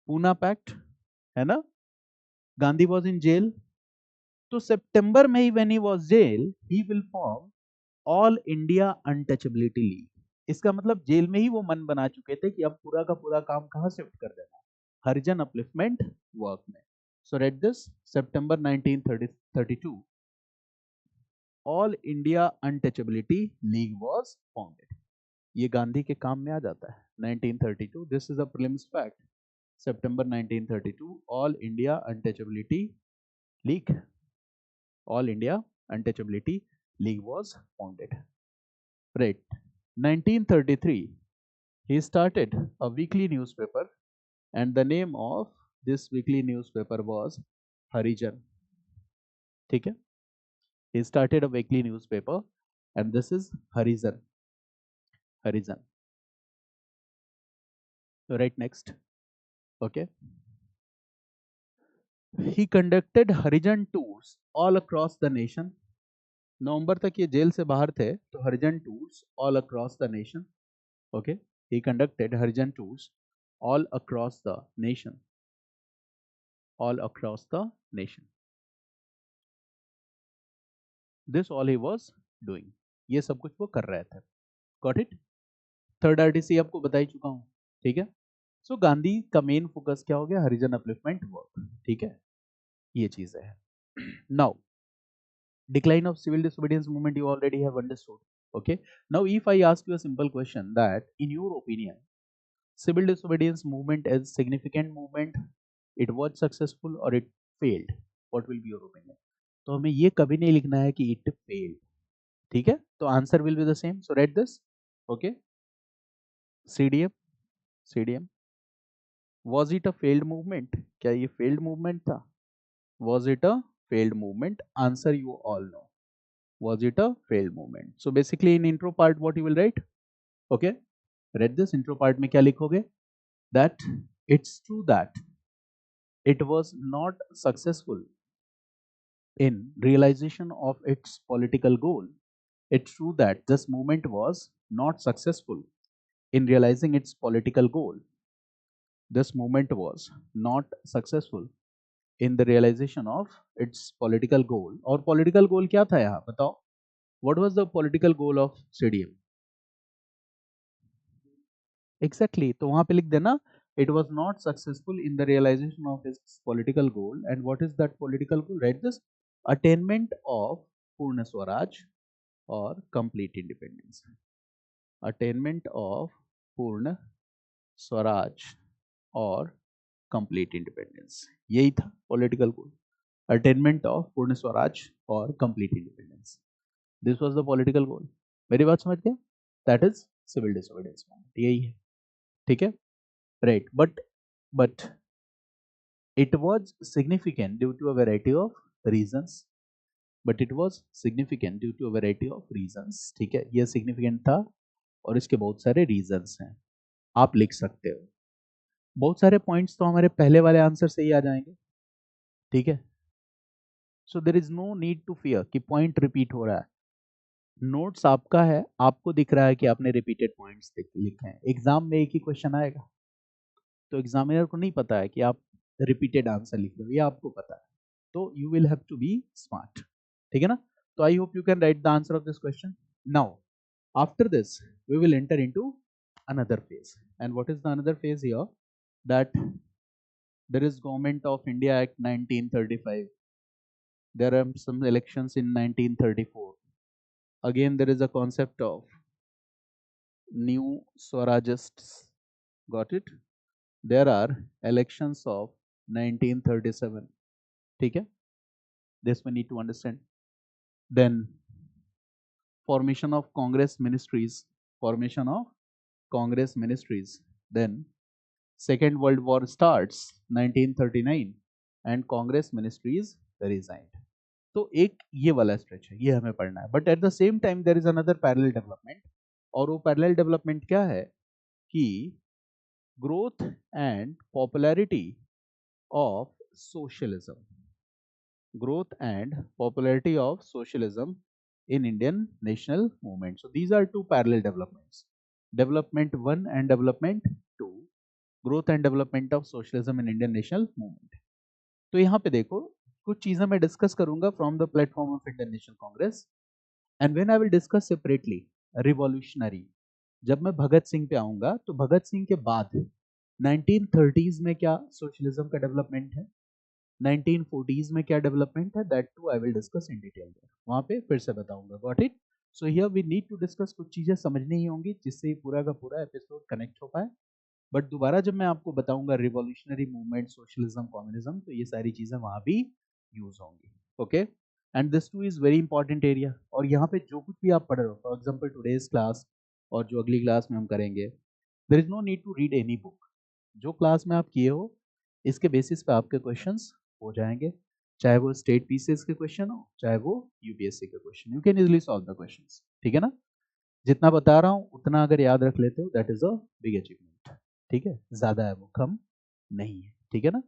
पूना पैक्ट, है ना। गांधी वॉज इन जेल, तो सितंबर में ही when he was jail he will form All India Untouchability League. इसका मतलब जेल में ही वो मन बना चुके थे कि अब पूरा का पूरा काम कहाँ शिफ्ट कर देना है, हरिजन अपलिफ्टमेंट वर्क में। So read this, September 1932 All India Untouchability League was founded. ये गांधी के काम में आ जाता है 1932, this is a prelims fact. September 1932 All India Untouchability League, All India Untouchability League was founded, right. 1933 he started a weekly newspaper and the name of this weekly newspaper was Harijan, ठीक है। he started a weekly newspaper and this is Harijan, Harijan, right, next, okay। He conducted Harijan tours all across the nation. नवंबर तक ये जेल से बाहर थे, तो Harijan tours all across the nation, okay. He conducted Harijan tours all across the nation, all across the nation. This all he was doing. ये सब कुछ वो कर रहे थे, गॉट इट। थर्ड आरटीसी आपको बता ही चुका हूँ, ठीक है। सो गांधी का मेन फोकस क्या हो गया, हरिजन अपलिफ्टमेंट वर्क, ठीक है, ये चीजें हैं। Now decline of civil disobedience movement you already have understood, okay। Now if I ask you a simple question that in your opinion civil disobedience movement is significant movement, it was successful or it failed, what will be your opinion? तो हमें ये कभी नहीं लिखना है कि it failed, ठीक है। तो answer will be the same, so write this, okay। CDM, CDM, was it a failed movement, क्या ये failed movement था, was it a failed movement? Answer you all know, was it a failed movement? So basically in intro part what you will write, okay, read this intro part में क्या लिखोगे, that it's true that it was not successful in realization of its political goal. It's true that this movement was not successful in realizing its political goal. This movement was not successful in the realization of its political goal. और political goal क्या था यहाँ बताओ, what was the political goal of CDM? Exactly, तो वहां पे लिख देना, it was not successful in the realization of its political goal. And what is that political goal? Write this, attainment of Purna Swaraj or complete independence. Attainment of Purna Swaraj or complete independence, यही था political goal, attainment of Purna Swaraj or complete independence. This was the political goal. मेरी बात समझ गए? That is civil disobedience movement, यही है, ठीक है, right। But it was significant due to a variety of reasons, but it was significant due to variety of reasons. ठीक है, यह सिग्निफिकेंट था और इसके बहुत सारे रीजंस हैं, आप लिख सकते हो। बहुत सारे पॉइंट्स तो हमारे पहले वाले आंसर से ही आ जाएंगे। ठीक है, so there is no need to fear कि पॉइंट रिपीट हो रहा है। नोट्स आपका है, आपको दिख रहा है कि आपने रिपीटेड पॉइंट्स लिखे हैं। एग्जाम में एक ही क्वेश्चन आएगा, तो एग्जामिनर को नहीं पता है कि आप रिपीटेड आंसर लिख रहे हो, ये आपको पता है। तो you will have to be smart. ठीक है ना? तो I hope you can write the answer of this question. Now after this we will enter into another phase. And what is the another phase here? That there is Government of India Act 1935. There are some elections in 1934. Again, there is a concept of new Swarajists. Got it? There are elections of 1937. ठीक है? This we need to understand. Then formation of Congress ministries. Formation of Congress ministries. Then Second World War starts 1939 and Congress ministries resigned. तो एक ये वाला स्ट्रेच है, ये हमें पढ़ना है। But at the same time there is another parallel development, और वो पैरेलल डेवलपमेंट क्या है कि growth and popularity of socialism, growth and popularity of socialism in Indian national movement. So these are two parallel developments, development 1 and development 2, growth and development of socialism in Indian national movement. तो यहाँ पे देखो कुछ चीजें मैं डिस्कस करूंगा from the platform of Indian national Congress, and when I will discuss separately revolutionary, जब मैं भगत सिंह पे आऊंगा तो भगत सिंह के बाद 1930s में क्या सोशलिज्म का डेवलपमेंट है, 1940s में क्या डेवलपमेंट है, that too I will discuss in detail, वहां पे फिर से बताऊंगा। Got it? So here we need to discuss, कुछ चीजें समझनी ही होंगी जिससे पूरा का पूरा एपिसोड कनेक्ट हो पाए। बट दोबारा जब मैं आपको बताऊंगा रिवॉल्यूशनरी मूवमेंट, सोशलिज्म, कम्युनिज्म, तो ये सारी चीजें वहां भी यूज होंगी। Okay, and this two is very important area. और यहाँ पे जो कुछ भी आप पढ़ रहे हो, फॉर एग्जाम्पल टुडेज क्लास और जो अगली क्लास में हम करेंगे, there is no need to read any book. जो क्लास में आप किए हो इसके बेसिस पे आपके क्वेश्चंस हो जाएंगे, चाहे वो स्टेट पीसीएस के क्वेश्चन हो, चाहे वो यूपीएससी के question, you can easily solve the questions. ठीक है ना? जितना बता रहा हूँ उतना अगर याद रख लेते हो, that is a big achievement. ठीक है, ज्यादा है वो, कम नहीं है। ठीक है ना?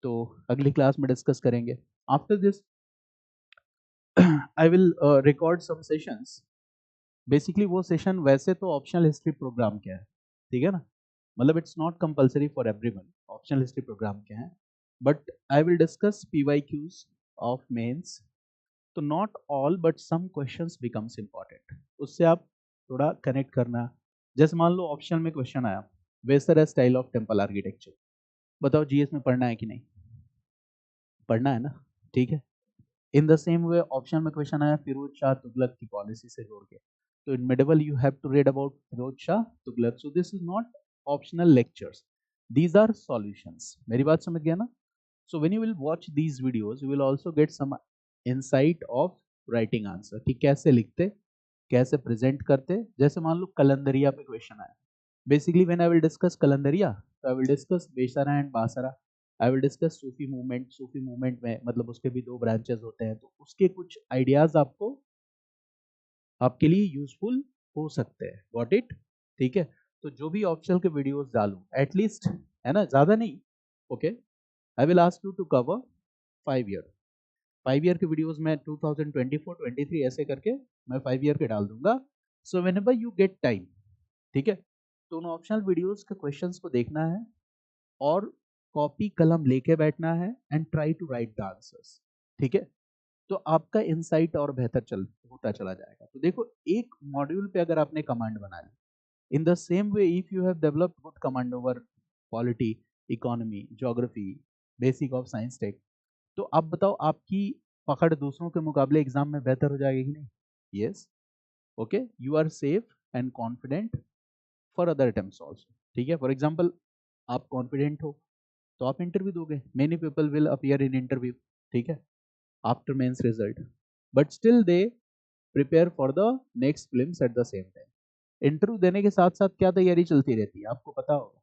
तो अगली क्लास में डिस्कस करेंगे। After this I will record some sessions. Basically वो सेशन वैसे तो ऑप्शनल हिस्ट्री प्रोग्राम के है, ठीक है ना, मतलब it's not compulsory for everyone optional history programme के हैं, but I will discuss PYQs of mains. तो not all but some questions becomes important, उससे आप थोड़ा कनेक्ट करना। जैसे मान लो ऑप्शन में क्वेश्चन आया, Vesara style of temple architecture, बताओ जीएस में पढ़ना है कि नहीं? पढ़ना है ना? ठीक है। In the same way option में क्वेश्चन आया फिरोज शाह तुगलक की पॉलिसी से जोड़ के, तो in medieval you have to read about Firoz Shah Tughlaq. So this is not optional lectures, these are solutions. मेरी बात समझ गया ना? So when you will watch these videos you will also get some insight of writing answer, कि कैसे लिखते, कैसे प्रेजेंट करते। जैसे मान लो कलंदरिया पे क्वेश्चन आया, basically when I will discuss Qalandariya, तो I will discuss Beshara and Bashara, I will discuss Sufi movement. Sufi movement में मतलब उसके भी दो ब्रांचेस होते हैं, तो उसके कुछ आइडियाज आपको आपके लिए यूजफुल हो सकते हैं। Got it? ठीक है, तो जो भी ऑप्शनल के वीडियोस डालूं एटलीस्ट, है ना, ज्यादा नहीं, okay, I will ask you to cover 5 year. 5 year के वीडियोस में 2024 23 ऐसे करके मैं 5 ईयर के डाल दूंगा। So when ever you get time, ठीक है, तो उन ऑप्शनल वीडियोस के क्वेश्चंस को देखना है और कॉपी कलम लेके बैठना है and try to write the answers. ठीक है, तो आपका इंसाइट और बेहतर होता चला जाएगा। तो देखो, एक मॉड्यूल पे अगर आपने कमांड बना ली, in the same way if you have developed good command over polity, economy, geography, basic of science tech, तो अब बताओ आपकी पकड़ दूसरों के मुकाबले एग्जाम में बेहतर हो जाएगी कि नहीं? Yes, okay, you are safe and confident for other attempts also. ठीक है, फॉर एग्जांपल आप कॉन्फिडेंट हो तो आप इंटरव्यू दोगे, many people will appear in interview, ठीक है, after mains result, but still they prepare for the next films at the same time. Interview देने के साथ साथ क्या तैयारी चलती रहती है आपको पता होगा?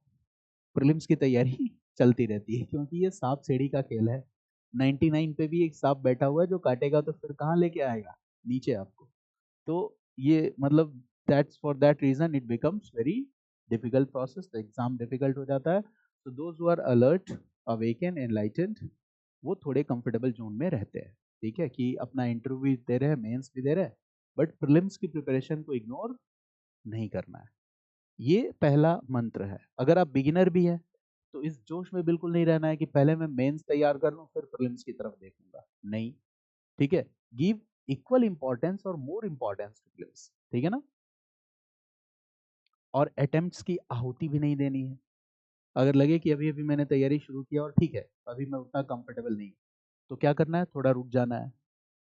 प्रीलिम्स की तैयारी चलती रहती है, क्योंकि ये सांप सीढ़ी का खेल है। 99 पे भी एक सांप बैठा हुआ है जो काटेगा तो फिर कहाँ लेके आएगा, नीचे आपको। तो ये मतलब that's for that reason it becomes very difficult process, the exam difficult हो जाता है। तो those who are alert, awaken, enlightened, वो थोड़े कंफर्टेबल जोन में रहते हैं, ठीक है, कि अपना इंटरव्यू भी दे रहे हैं, मेंस भी दे रहे हैं, बट प्रीलिम्स की प्रिपरेशन को इग्नोर नहीं करना है। ये पहला मंत्र है। अगर आप बिगिनर भी हैं तो इस जोश में बिल्कुल नहीं रहना है कि पहले मैं मेंस तैयार कर लूं फिर प्रीलिम्स की तरफ देखूंगा, नहीं, ठीक है। गिव इक्वल इंपॉर्टेंस और मोर इंपॉर्टेंस टू प्रीलिम्स, ठीक है ना। और अटेम्प्ट्स की आहुति भी नहीं देनी है। अगर लगे कि अभी अभी मैंने तैयारी शुरू किया और ठीक है अभी मैं उतना कंफर्टेबल नहीं हूं, तो क्या करना है, थोड़ा रुक जाना है,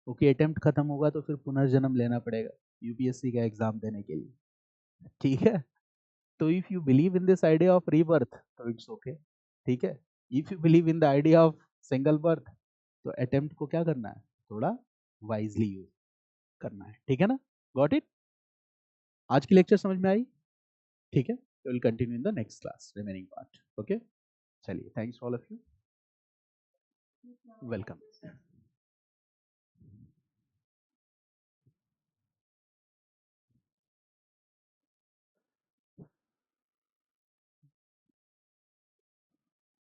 क्योंकि अटेम्प्ट खत्म होगा तो फिर पुनर्जन्म लेना पड़ेगा यूपीएससी का एग्जाम देने के लिए, ठीक है। तो if you believe in this idea of rebirth तो इट्स ओके, ठीक है। If you believe in the idea of single birth तो अटेम्प्ट को क्या करना है, थोड़ा वाइजली यूज करना है, ठीक है ना। Got it. आज की लेक्चर समझ में आई, ठीक है। Will continue in the next class remaining part, okay. चलिए, thanks all of you, welcome.